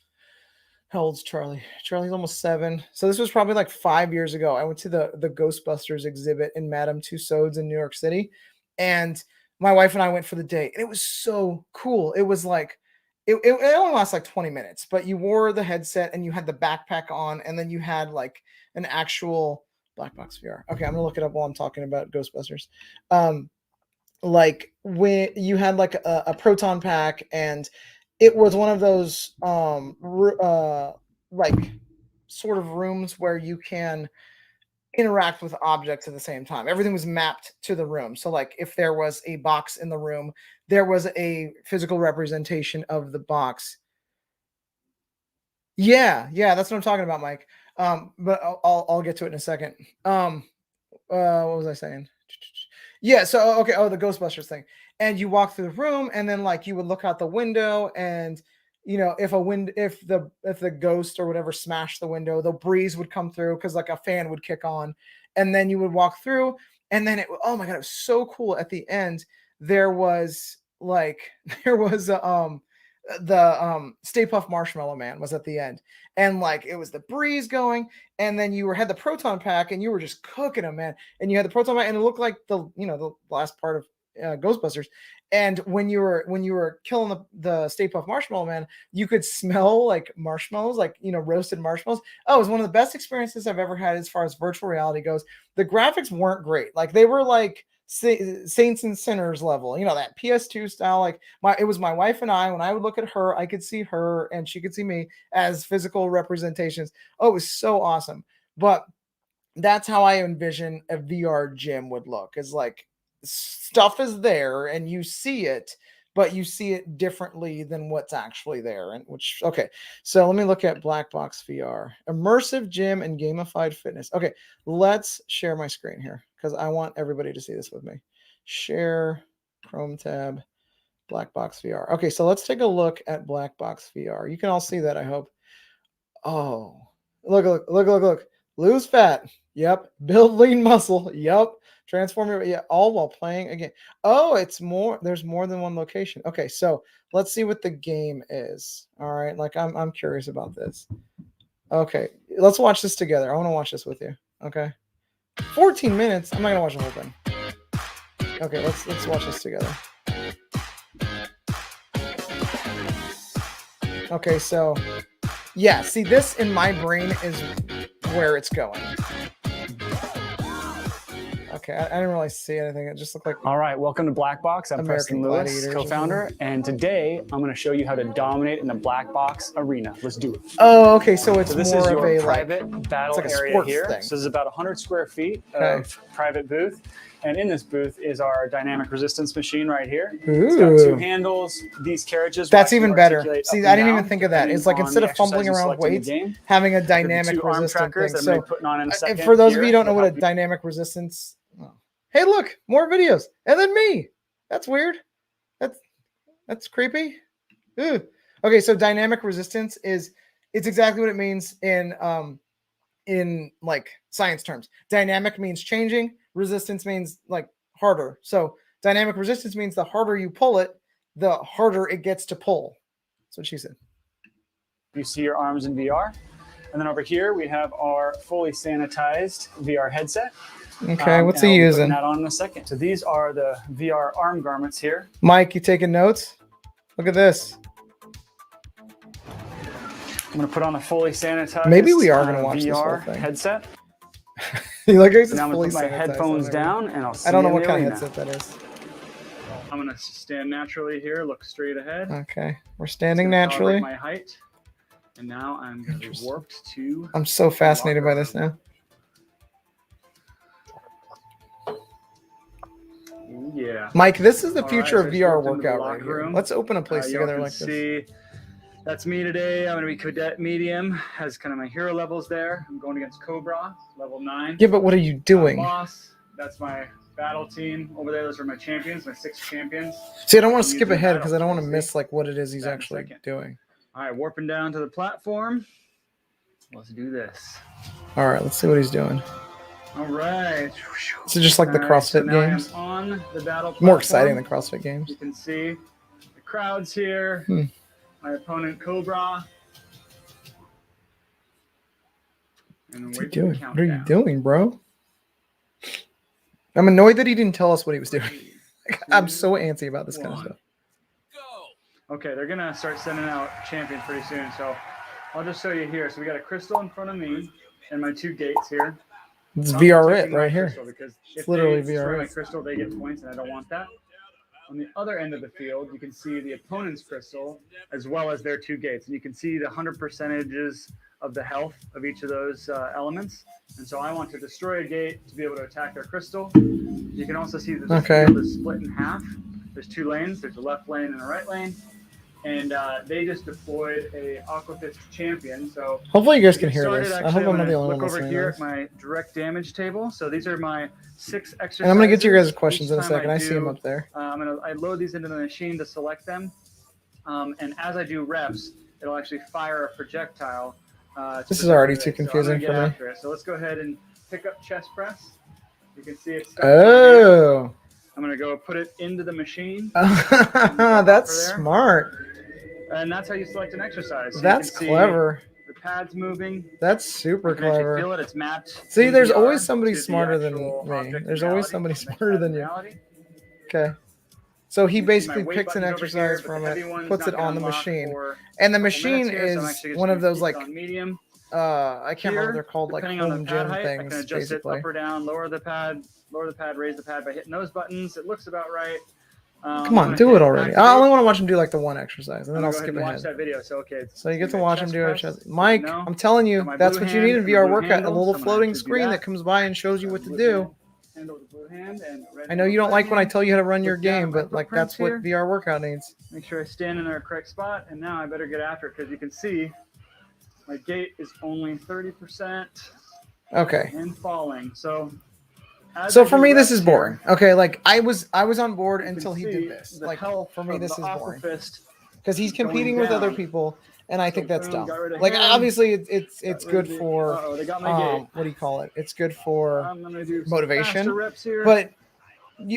how old's Charlie? Charlie's almost 7. So this was probably like 5 years ago. I went to the Ghostbusters exhibit in Madame Tussauds in New York City. And my wife and I went for the day. And it was so cool. It was like, it only lasts like 20 minutes, but you wore the headset and you had the backpack on, and then you had like an actual black box VR. Okay, I'm gonna look it up while I'm talking about Ghostbusters. Like when you had like a proton pack, and it was one of those like sort of rooms where you can interact with objects at the same time. Everything was mapped to the room. So like if there was a box in the room, there was a physical representation of the box. Yeah, that's what I'm talking about, Mike. But I'll get to it in a second. What was I saying? Yeah, so okay, the Ghostbusters thing. And you walk through the room, and then like you would look out the window, and if the ghost or whatever smashed the window, the breeze would come through because like a fan would kick on, and then you would walk through, and then oh my god, it was so cool. At the end, there was the Stay Puft Marshmallow Man was at the end, and like it was the breeze going, and then you had the proton pack, and you were just cooking them, man. And you had the proton pack, and it looked like the last part of Ghostbusters. And when you were killing the Stay Puft Marshmallow Man, you could smell like marshmallows, like roasted marshmallows. Oh, it was one of the best experiences I've ever had as far as virtual reality goes. The graphics weren't great, like they were like Saints and Sinners level, that PS2 style. Like it was my wife and I. When I would look at her, I could see her and she could see me as physical representations. Oh, it was so awesome. But that's how I envision a VR gym would look, is like stuff is there and you see it, but you see it differently than what's actually there. And okay, so let me look at Black Box VR, immersive gym and gamified fitness. Okay, let's share my screen here because I want everybody to see this with me. Share, Chrome tab, Black Box VR. Okay, so let's take a look at Black Box VR. You can all see that, I hope. Oh, look. Lose fat. Yep. Build lean muscle. Yep. Transform your, yeah, all while playing again. Oh, there's more than one location. Okay, so let's see what the game is. All right, like I'm curious about this. Okay, let's watch this together. I want to watch this with you. Okay. 14 minutes. I'm not gonna watch the whole thing. Okay, let's watch this together. Okay, so yeah, see, this in my brain is where it's going. Okay, I didn't really see anything. It just looked like... All right, welcome to Black Box. I'm Preston Lewis, co-founder, and today I'm going to show you how to dominate in the Black Box arena. Let's do it. Oh, okay, so this is your private battle area here. Thing. So this is about 100 square feet of private booth. And in this booth is our dynamic resistance machine right here. Ooh. It's got 2 handles. These carriages. That's even better. See, I didn't even think of that. It's like instead of fumbling around weights, having a dynamic resistance thing. So for those of you who don't know what a dynamic resistance... Oh. Hey, look, more videos. And then me. That's weird. That's creepy. Ooh. Okay, so dynamic resistance it's exactly what it means in like science terms. Dynamic means changing. Resistance means like harder. So dynamic resistance means the harder you pull it, the harder it gets to pull. That's what she said. You see your arms in VR. And then over here, we have our fully sanitized VR headset. Okay, what's he using? That on in a second. So these are the VR arm garments here. Mike, you taking notes? Look at this. I'm going to put on a fully sanitized Maybe we are going to watch VR this whole thing. Headset. You like this? Now I'm going to put my headphones down, and I'll see I don't know you what in kind the of headset that is. I'm going to stand naturally here, look straight ahead. Okay, we're standing naturally. My height. And now I'm going to be warped to. I'm so fascinated by this now. Yeah. Mike, this is the future of VR workout right here. Let's open a place together like this. That's me today. I'm going to be Cadet Medium. Has kind of my hero levels there. I'm going against Cobra, level 9. Yeah, but what are you doing? Boss. That's my battle team over there. Those are my champions, my 6 champions. See, I don't want to skip ahead because I don't want to miss like what it is he's actually doing. All right, warping down to the platform. Let's do this. All right, let's see what he's doing. All right. So just like the CrossFit games. On the battle platform. More exciting than CrossFit games. You can see the crowds here. My opponent Cobra. And what's he doing? What are you doing, bro? I'm annoyed that he didn't tell us what he was doing. I'm so antsy about this kind of stuff. Okay, they're gonna start sending out champions pretty soon, so I'll just show you here. So we got a crystal in front of me and my 2 gates here. It's VR it right here. Because it's literally VR. My crystal, they get points, and I don't want that. On the other end of the field, you can see the opponent's crystal as well as their 2 gates, and you can see the 100% of the health of each of those elements. And so I want to destroy a gate to be able to attack their crystal. You can also see that the field is split in half. There's 2 lanes. There's a left lane and a right lane. And they just deployed a Aquafist champion. So hopefully you guys can hear this. I hope I'm not the only one listening. Look over here at my direct damage table. So these are my 6 exercises. And I'm going to get to your guys' questions in a second. I see them up there. I load these into the machine to select them. And as I do reps, it'll actually fire a projectile. This is already too confusing for me. So let's go ahead and pick up chest press. You can see it's I'm going to go put it into the machine. That's smart. And that's how you select an exercise. So that's clever. The pad's moving. That's super clever. Feel it. It's mapped. See, there's always somebody smarter than me. There's always somebody smarter than you. Okay. So he basically picks an exercise from it, puts it on the machine. And the machine is one of those like medium. I can't remember what they're called, like home gym things. I can adjust it up or down, lower the pad, raise the pad by hitting those buttons. It looks about right. Come on, do it already. I only want to watch him do like the one exercise, and then I'll skip ahead. Watch that video. So so you get to watch him do it. Mike, I'm telling you, that's what you need in VR workout. A little floating screen that comes by and shows you what to do. I know you don't like when I tell you how to run your game, but like that's what VR workout needs. Make sure I stand in the correct spot, and now I better get after it because you can see my gate is only 30%. Okay. And falling. So for me, this is boring. Okay, like I was on board until he did this. Like for me, this is boring because he's competing with other people, and I think that's dumb. Like obviously, it's good for what do you call it? It's good for motivation, but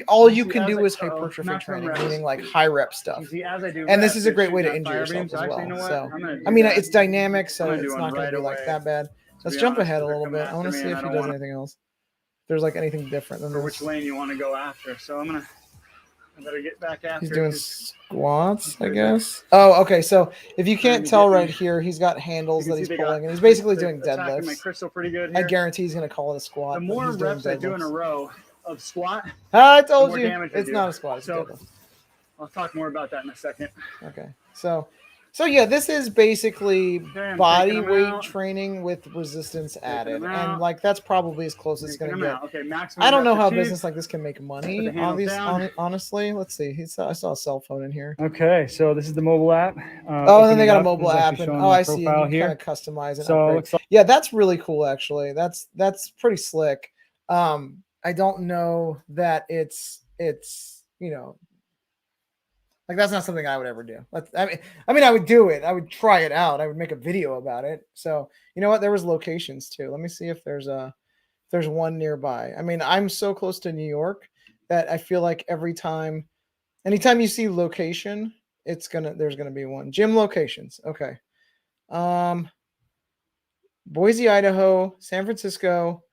all you can do is hypertrophy training, meaning like high rep stuff. And this is a great way to injure yourself as well. So I mean, it's dynamic, so it's not going to be like that bad. Let's jump ahead a little bit. I want to see if he does anything else. There's like anything different than this. Which lane you want to go after. So I better get back after. He's doing squats, I guess. Oh, okay. So if you can't tell right here, he's got handles that he's pulling, and he's basically doing deadlifts. My crystal pretty good here. I guarantee he's going to call it a squat. The more reps I do in a row of squat, I told you, it's not a squat. It's a deadlift. I'll talk more about that in a second. Okay. So yeah, this is basically body weight training with resistance added, and like that's probably as close as it's going to get. Okay, I don't know how a business like this can make money. Honestly, let's see. I saw a cell phone in here. Okay, so this is the mobile app. And then they got a mobile app, and I see. You kind of customize it. So yeah, that's really cool. Actually, that's pretty slick. I don't know that it's like that's not something I would ever do. I mean, I would do it. I would try it out. I would make a video about it. So you know what? There was locations too. Let me see if there's one nearby. I mean, I'm so close to New York that I feel like anytime you see location, there's gonna be one. Gym locations. Okay. Boise, Idaho, San Francisco,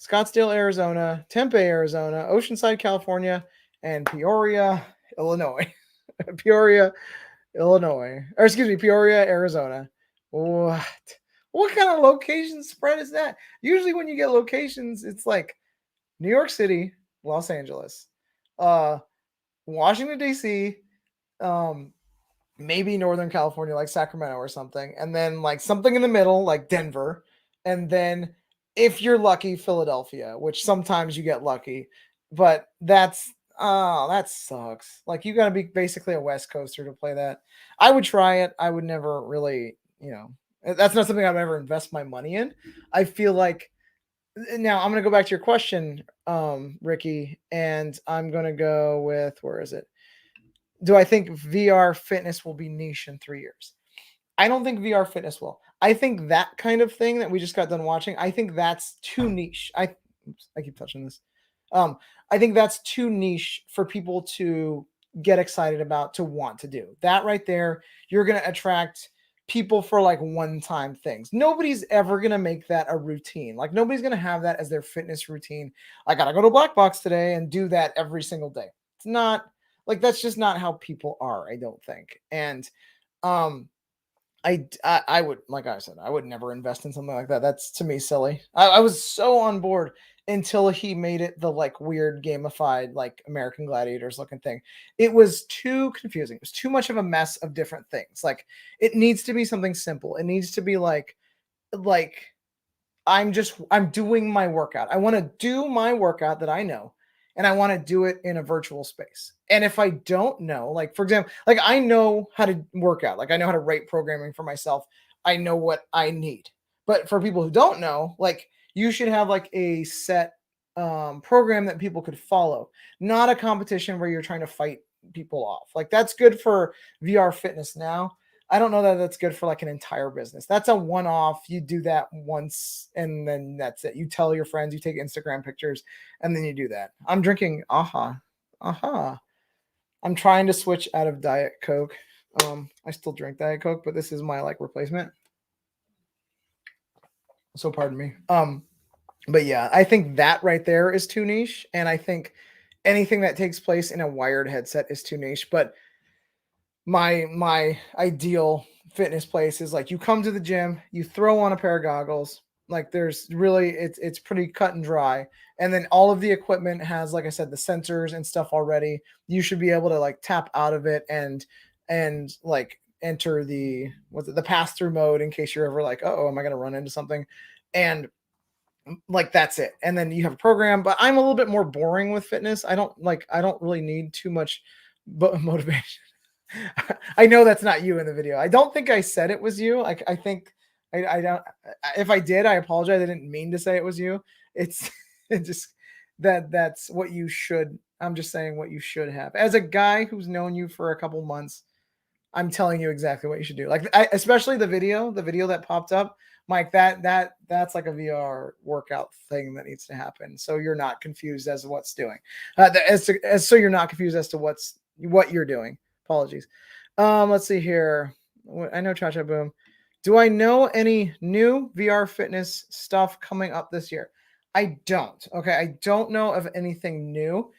Scottsdale, Arizona, Tempe, Arizona, Oceanside, California, and Peoria, Illinois. Peoria, Arizona. What kind of location spread is that? Usually when you get locations, it's like New York City, Los Angeles, Washington, D.C., maybe Northern California, like Sacramento or something, and then like something in the middle, like Denver, and then if you're lucky, Philadelphia, which sometimes you get lucky, but that's oh, that sucks. Like you got to be basically a West Coaster to play that. I would try it. I would never really, that's not something I'd ever invest my money in. I feel like now I'm gonna go back to your question, Ricky, and I'm gonna go with where is it? Do I think VR fitness will be niche in 3 years? I don't think VR fitness will. I think that kind of thing that we just got done watching, I think that's too niche. I keep touching this. Um, I think that's too niche for people to get excited about to want to do. That right there, you're gonna attract people for like one-time things. Nobody's ever gonna make that a routine. Like nobody's gonna have that as their fitness routine. I gotta go to Black Box today and do that every single day. It's not like that's just not how people are, I don't think. And um I would, like I said, I would never invest in something like that. That's to me silly. I was so on board until he made it the like weird gamified like American Gladiators looking thing. It was too confusing. It was too much of a mess of different things. Like it needs to be something simple. It needs to be like I'm doing my workout. I want to do my workout that I know, and I want to do it in a virtual space. And if I don't know, like for example, like I know how to work out, like I know how to write programming for myself. I know what I need. But for people who don't know, like you should have like a set program that people could follow, not a competition where you're trying to fight people off. Like that's good for VR fitness now. I don't know that that's good for like an entire business. That's a one off. You do that once and then that's it. You tell your friends, you take Instagram pictures, and then you do that. I'm drinking aha. Aha. I'm trying to switch out of Diet Coke. I still drink Diet Coke, but this is my like replacement. So pardon me. But yeah, I think that right there is too niche. And I think anything that takes place in a wired headset is too niche. But my ideal fitness place is like you come to the gym, you throw on a pair of goggles. Like there's really it's pretty cut and dry. And then all of the equipment has, like I said, the sensors and stuff already. You should be able to like tap out of it and like enter the pass through mode in case you're ever like, oh, am I gonna run into something? And like that's it. And then you have a program, but I'm a little bit more boring with fitness. I don't really need too much motivation. I know that's not you in the video. I don't think I said it was you. I think I don't. If I did, I apologize. I didn't mean to say it was you. It's it just that's what you should. I'm just saying what you should have. As a guy who's known you for a couple months, I'm telling you exactly what you should do. Like especially the video that popped up, Mike. That's like a VR workout thing that needs to happen. So you're not confused as to what's doing. So you're not confused as to what you're doing. Apologies. Let's see here. I know Cha Cha Boom. Do I know any new VR fitness stuff coming up this year? I don't. Okay, I don't know of anything new.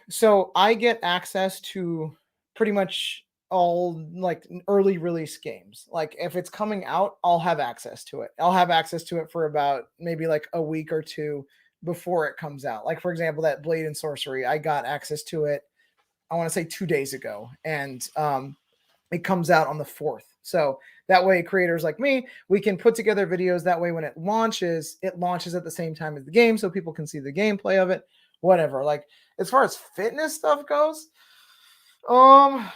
So I get access to pretty much all like early release games. Like if it's coming out, I'll have access to it. I'll have access to it for about maybe like a week or two before it comes out. Like for example, that Blade and Sorcery, I got access to it I want to say 2 days ago, and it comes out on the 4th. So that way, creators like me, we can put together videos. That way, when it launches at the same time as the game, so people can see the gameplay of it. Whatever. Like as far as fitness stuff goes, I'm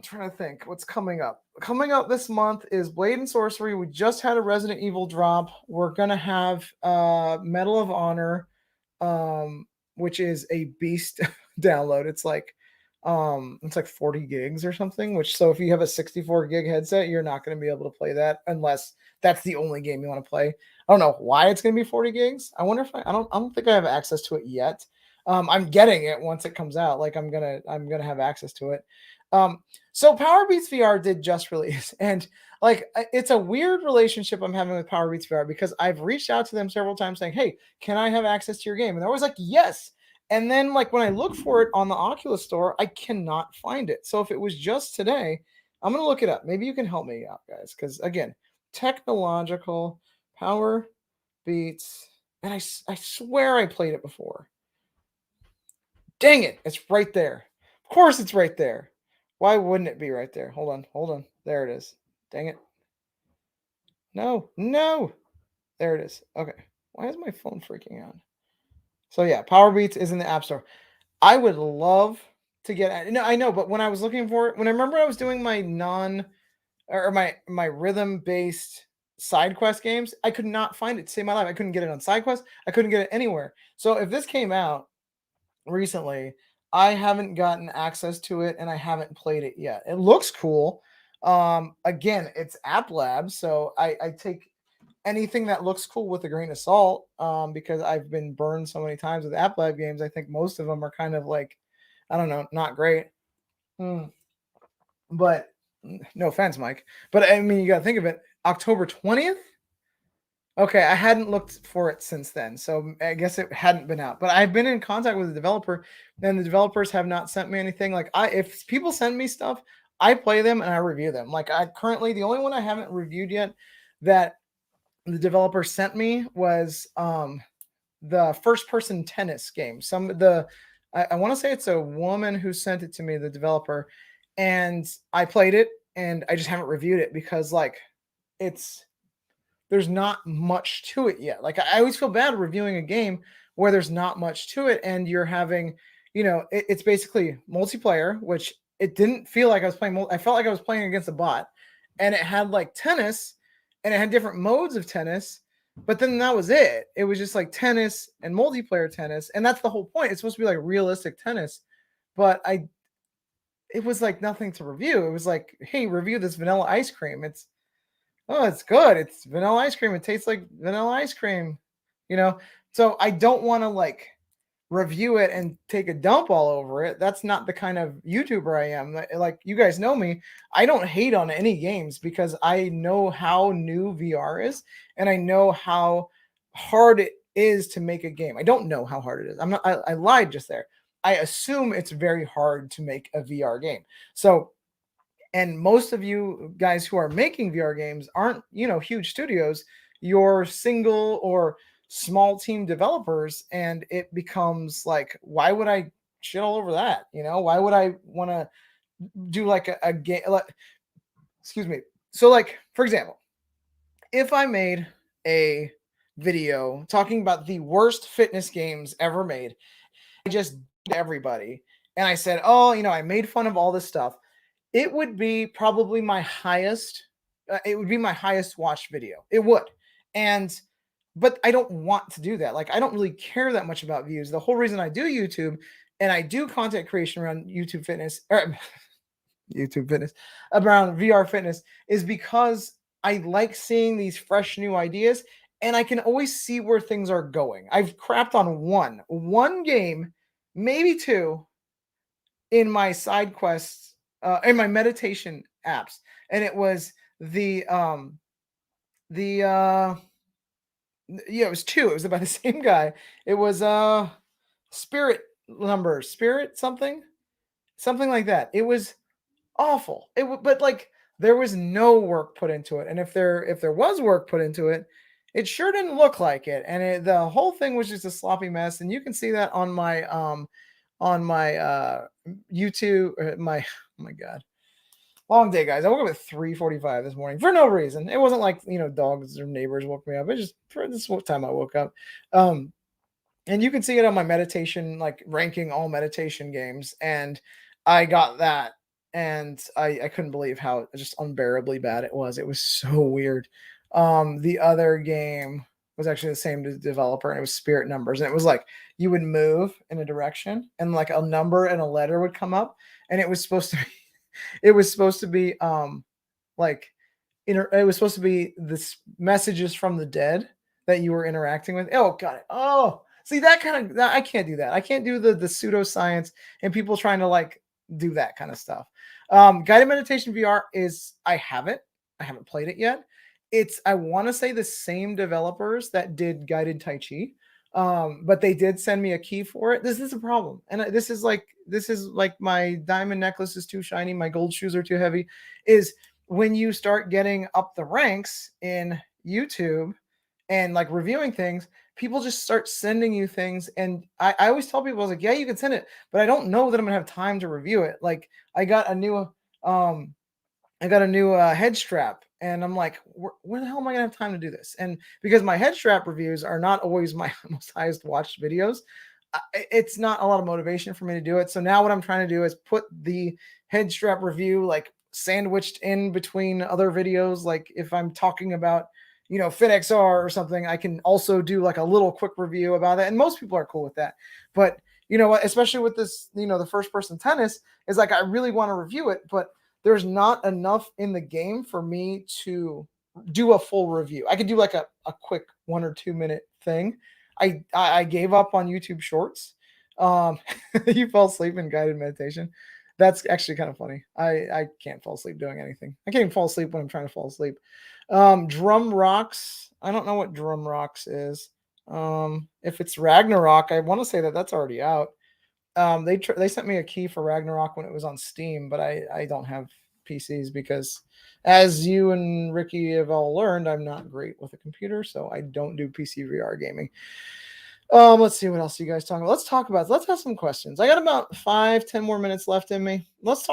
trying to think what's coming up. Coming up this month is Blade and Sorcery. We just had a Resident Evil drop. We're gonna have Medal of Honor, which is a beast download. It's like 40 gigs or something, which so if you have a 64 gig headset, you're not going to be able to play that unless that's the only game you want to play. I don't know why it's going to be 40 gigs. I wonder if I don't think I have access to it yet. I'm getting it once it comes out. Like I'm gonna have access to it. So Power Beats VR did just release, and like it's a weird relationship I'm having with Power Beats VR because I've reached out to them several times saying, "Hey, can I have access to your game?" And they're always like, "Yes." And then like when I look for it on the Oculus store, I cannot find it. So if it was just today, I'm gonna look it up. Maybe you can help me out, guys, because again, technological Power Beats, and I swear I played it before. Dang it, it's right there. Of course, it's right there. Why wouldn't it be right there? Hold on. There it is. Dang it. No, no. There it is. Okay. Why is my phone freaking out? So yeah, Power Beats is in the App Store. I would love to get. No, I know, but when I was looking for it, when I remember I was doing my my rhythm based side quest games, I could not find it to save my life. I couldn't get it on side quest. I couldn't get it anywhere. So if this came out recently, I haven't gotten access to it and I haven't played it yet. It looks cool. Again, it's App Lab, so I take anything that looks cool with a grain of salt, because I've been burned so many times with App Lab games. I think most of them are kind of like, I don't know, not great. Hmm. But no offense, Mike. But I mean, you got to think of it. October 20th. Okay, I hadn't looked for it since then, so I guess it hadn't been out. But I've been in contact with the developer, and the developers have not sent me anything. Like, if people send me stuff, I play them and I review them. Like, I currently, the only one I haven't reviewed yet that the developer sent me was the first person tennis game. I want to say it's a woman who sent it to me, the developer, and I played it and I just haven't reviewed it because like it's there's not much to it yet. Like I always feel bad reviewing a game where there's not much to it, and you're having, it's basically multiplayer, which it didn't feel like I was playing. I felt like I was playing against a bot, and it had like tennis, and it had different modes of tennis, but then that was it. It was just like tennis and multiplayer tennis, and that's the whole point. It's supposed to be like realistic tennis, but it was like nothing to review. It was like, hey, review this vanilla ice cream. It's good. It's vanilla ice cream. It tastes like vanilla ice cream, you know? So I don't want to like review it and take a dump all over it. That's not the kind of YouTuber I am. Like you guys know me, I don't hate on any games because I know how new VR is and I know how hard it is to make a game. I don't know how hard it is. I lied just there. I assume it's very hard to make a VR game. So, and most of you guys who are making VR games aren't, huge studios. You're single or small team developers, and it becomes like, why would I shit all over that? Why would I want to do like a game? Like, excuse me. So, like, for example, if I made a video talking about the worst fitness games ever made, I just everybody, and I said, oh, I made fun of all this stuff, it would be probably my highest. It would be my highest watched video. It would, and but I don't want to do that. Like I don't really care that much about views. The whole reason I do YouTube and I do content creation around YouTube fitness or YouTube fitness around VR fitness is because I like seeing these fresh new ideas and I can always see where things are going. I've crapped on one game, maybe two in my side quests, in my meditation apps, and it was the yeah, it was two. It was about the same guy. It was spirit something like that. It was awful. But like there was no work put into it, and if there was work put into it, it sure didn't look like it, and the whole thing was just a sloppy mess. And you can see that on my YouTube. My oh my god, long day, guys. I woke up at 3:45 this morning for no reason. It wasn't like dogs or neighbors woke me up. It just for this time I woke up. Um, and you can see it on my meditation, like ranking all meditation games, and I got that, and I couldn't believe how just unbearably bad it was. It was so weird. The other game was actually the same developer, and it was Spirit Numbers, and it was like you would move in a direction, and like a number and a letter would come up, and it was supposed to be, it was supposed to be like it was supposed to be this messages from the dead that you were interacting with. Oh, got it. Oh, see that kind of I can't do that. I can't do the pseudoscience and people trying to like do that kind of stuff. Guided meditation VR is I haven't played it yet. It's I want to say the same developers that did guided Tai Chi. But they did send me a key for it. This is a problem, and this is like my diamond necklace is too shiny, my gold shoes are too heavy. Is when you start getting up the ranks in YouTube and like reviewing things, people just start sending you things. And I always tell people, I was like, yeah, you can send it, but I don't know that I'm gonna have time to review it. Like um I got a new head strap, and I'm like, where the hell am I gonna have time to do this? And because my head strap reviews are not always my most highest watched videos, it's not a lot of motivation for me to do it. So now what I'm trying to do is put the head strap review like sandwiched in between other videos. Like if I'm talking about, FitXR or something, I can also do like a little quick review about it. And most people are cool with that. But you know what, especially with this, the first person tennis is like, I really want to review it, but there's not enough in the game for me to do a full review. I could do like a quick 1 or 2 minute thing. I gave up on YouTube Shorts. Um, you fell asleep in guided meditation. That's actually kind of funny. I can't fall asleep doing anything. I can't even fall asleep when I'm trying to fall asleep. Drum Rocks. I don't know what Drum Rocks is. If it's Ragnarok, I want to say that that's already out. They sent me a key for Ragnarok when it was on Steam, but I don't have PCs because, as you and Ricky have all learned, I'm not great with a computer, so I don't do PC VR gaming. Let's see what else you guys talking about. Let's have some questions. I got about 5-10 more minutes left in me. Let's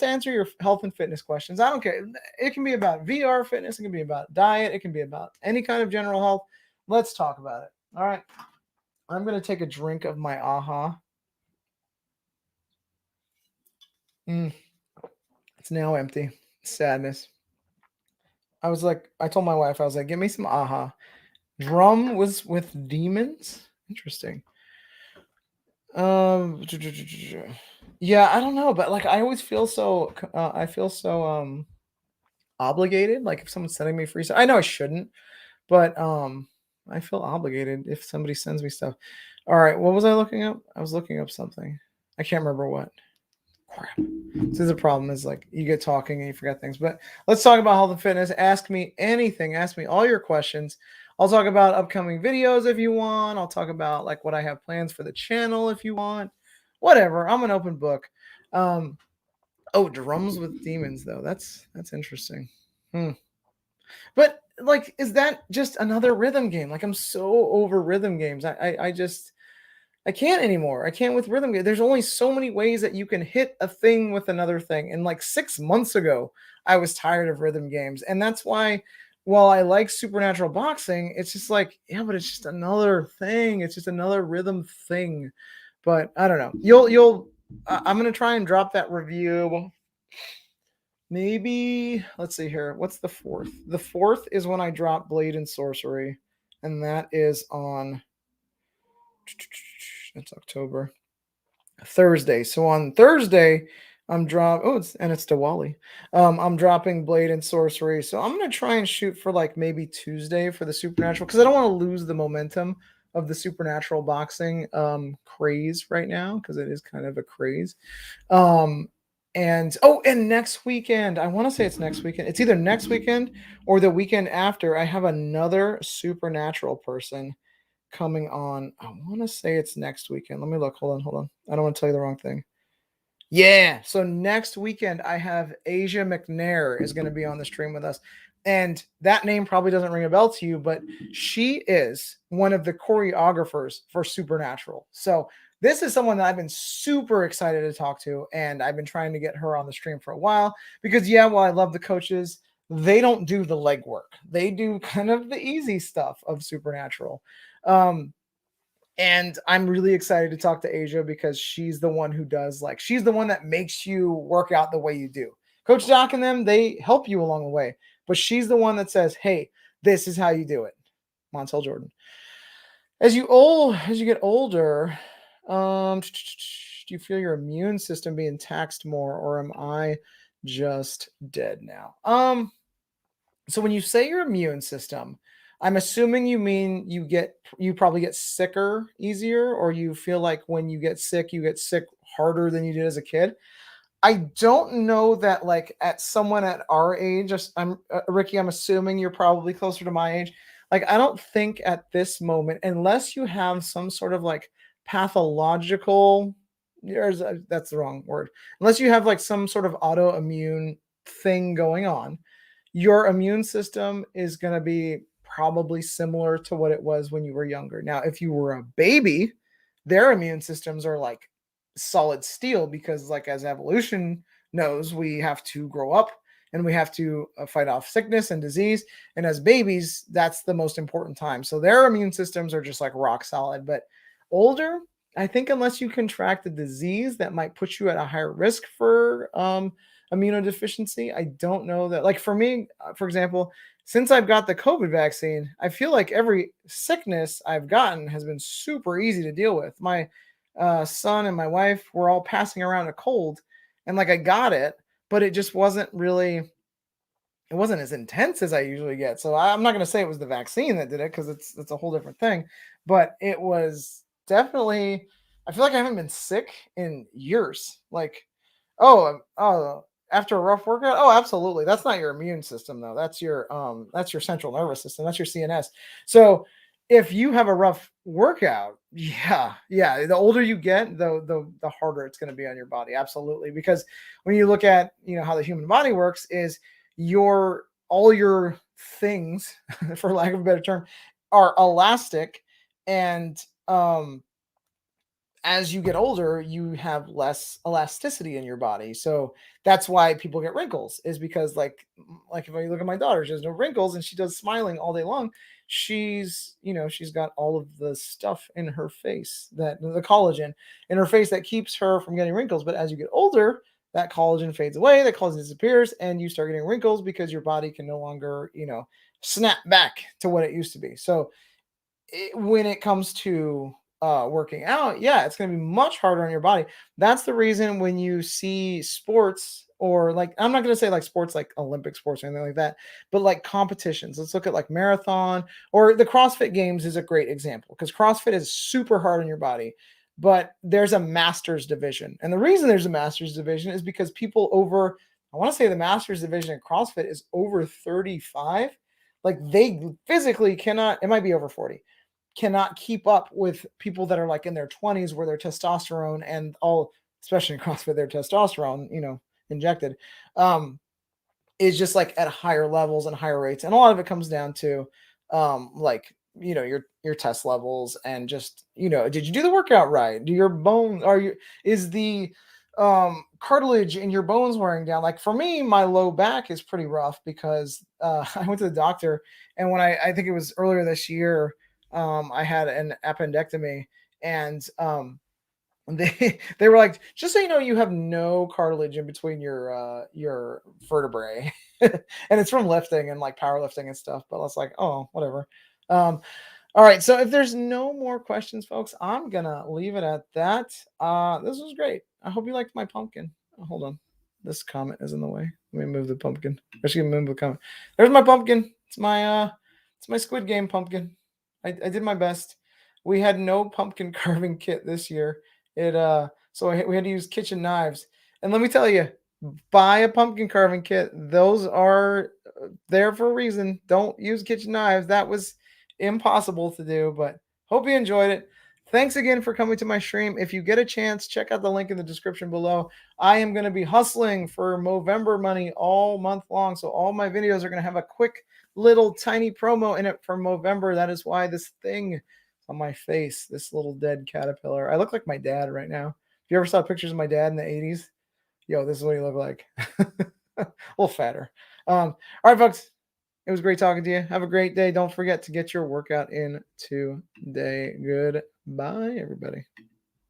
answer your health and fitness questions. I don't care. It can be about VR fitness, it can be about diet, it can be about any kind of general health. Let's talk about it. All right. I'm gonna take a drink of my AHA. It's now empty. Sadness. I told my wife, I was like, give me some AHA. Drum was with demons? Interesting. Yeah, I don't know, but like I always feel so obligated. Like if someone's sending me free stuff, I know I shouldn't, but I feel obligated if somebody sends me stuff. All right, what was I looking up? I was looking up something. I can't remember what. Crap. So the problem is like you get talking and you forget things. But let's talk about health and fitness. Ask me anything. Ask me all your questions. I'll talk about upcoming videos if you want. I'll talk about like what I have plans for the channel if you want. Whatever. I'm an open book. Drums with demons though. That's interesting. But like, is that just another rhythm game? Like I'm so over rhythm games. I can't anymore. I can't with rhythm games. There's only so many ways that you can hit a thing with another thing. And like 6 months ago, I was tired of rhythm games. And that's why, while I like supernatural boxing, it's just like, yeah, but it's just another thing. It's just another rhythm thing. But I don't know. I'm going to try and drop that review. Maybe, let's see here. What's the 4th? The 4th is when I drop Blade and Sorcery. And that is on, it's October. Thursday. So on Thursday, it's Diwali. I'm dropping Blade and Sorcery. So I'm gonna try and shoot for like maybe Tuesday for the Supernatural because I don't want to lose the momentum of the Supernatural boxing craze right now because it is kind of a craze. And next weekend, I want to say it's next weekend. It's either next weekend or the weekend after. I have another Supernatural person coming on. I want to say it's next weekend. Let me look. Hold on. I don't want to tell you the wrong thing. Yeah. So next weekend, I have Asia Mcnair is going to be on the stream with us. And that name probably doesn't ring a bell to you, but she is one of the choreographers for Supernatural. So this is someone that I've been super excited to talk to. And I've been trying to get her on the stream for a while because, yeah, while I love the coaches, they don't do the legwork. They do kind of the easy stuff of Supernatural. And I'm really excited to talk to Asia because she's the one she's the one that makes you work out the way you do. Coach Doc and them, they help you along the way, but she's the one that says, hey, this is how you do it. Montel Jordan. As you get older, do you feel your immune system being taxed more, or am I just dead now? So when you say your immune system, I'm assuming you mean you probably get sicker easier, or you feel like when you get sick harder than you did as a kid. I don't know that like at someone at our age, Ricky, I'm assuming you're probably closer to my age. Like I don't think at this moment, unless you have some sort of like pathological, that's the wrong word. Unless you have like some sort of autoimmune thing going on, your immune system is going to be probably similar to what it was when you were younger. Now, if you were a baby, their immune systems are like solid steel because, like, as evolution knows, we have to grow up and we have to fight off sickness and disease. And as babies, that's the most important time. So their immune systems are just like rock solid. But older, I think unless you contract a disease that might put you at a higher risk for immunodeficiency, I don't know that. Like for me, for example, since I've got the COVID vaccine, I feel like every sickness I've gotten has been super easy to deal with. My son and my wife were all passing around a cold, and like I got it, but it just wasn't really, it wasn't as intense as I usually get. So I'm not going to say it was the vaccine that did it because it's a whole different thing, but it was definitely. I feel like I haven't been sick in years. Like, oh, after a rough workout, oh, absolutely. That's not your immune system though. That's your central nervous system. That's your CNS. So if you have a rough workout, yeah, the older you get, the harder it's going to be on your body. Absolutely, because when you look at how the human body works, is your all your things, for lack of a better term, are elastic, and as you get older, you have less elasticity in your body. So that's why people get wrinkles, is because like if I look at my daughter, she has no wrinkles and she does smiling all day long. She's got all of the stuff in her face, that the collagen in her face that keeps her from getting wrinkles. But as you get older, that collagen fades away, that collagen disappears, and you start getting wrinkles because your body can no longer, snap back to what it used to be. So when it comes to working out, yeah, it's going to be much harder on your body. That's the reason when you see sports, or like, I'm not going to say like sports like Olympic sports or anything like that, but like competitions. Let's look at like marathon, or the CrossFit Games is a great example because CrossFit is super hard on your body. But there's a masters division. And the reason there's a masters division is because people over, I want to say the masters division in CrossFit is over 35. Like they physically cannot, it might be over 40, cannot keep up with people that are like in their 20s, where their testosterone and all, especially in CrossFit, their testosterone, injected, is just like at higher levels and higher rates. And a lot of it comes down to like, your test levels, and just, did you do the workout right? Do your bone, is the cartilage in your bones wearing down? Like for me, my low back is pretty rough because I went to the doctor, and when I think it was earlier this year, I had an appendectomy, and they were like, just so you know, you have no cartilage in between your vertebrae, and it's from lifting and like powerlifting and stuff. But I was like, oh, whatever. All right, so if there's no more questions, folks, I'm gonna leave it at that. This was great. I hope you liked my pumpkin. Oh, hold on, this comment is in the way. Let me move the pumpkin. Actually, move the comment. There's my pumpkin. It's my Squid Game pumpkin. I did my best. We had no pumpkin carving kit this year. So we had to use kitchen knives. And let me tell you, buy a pumpkin carving kit. Those are there for a reason. Don't use kitchen knives. That was impossible to do, but hope you enjoyed it. Thanks again for coming to my stream. If you get a chance, check out the link in the description below. I am going to be hustling for Movember money all month long. So all my videos are going to have a quick little tiny promo in it for Movember. That is why this thing on my face, this little dead caterpillar. I look like my dad right now. If you ever saw pictures of my dad in the 80s, yo, this is what he looked like. A little fatter. All right, folks. It was great talking to you. Have a great day. Don't forget to get your workout in today. Goodbye, everybody.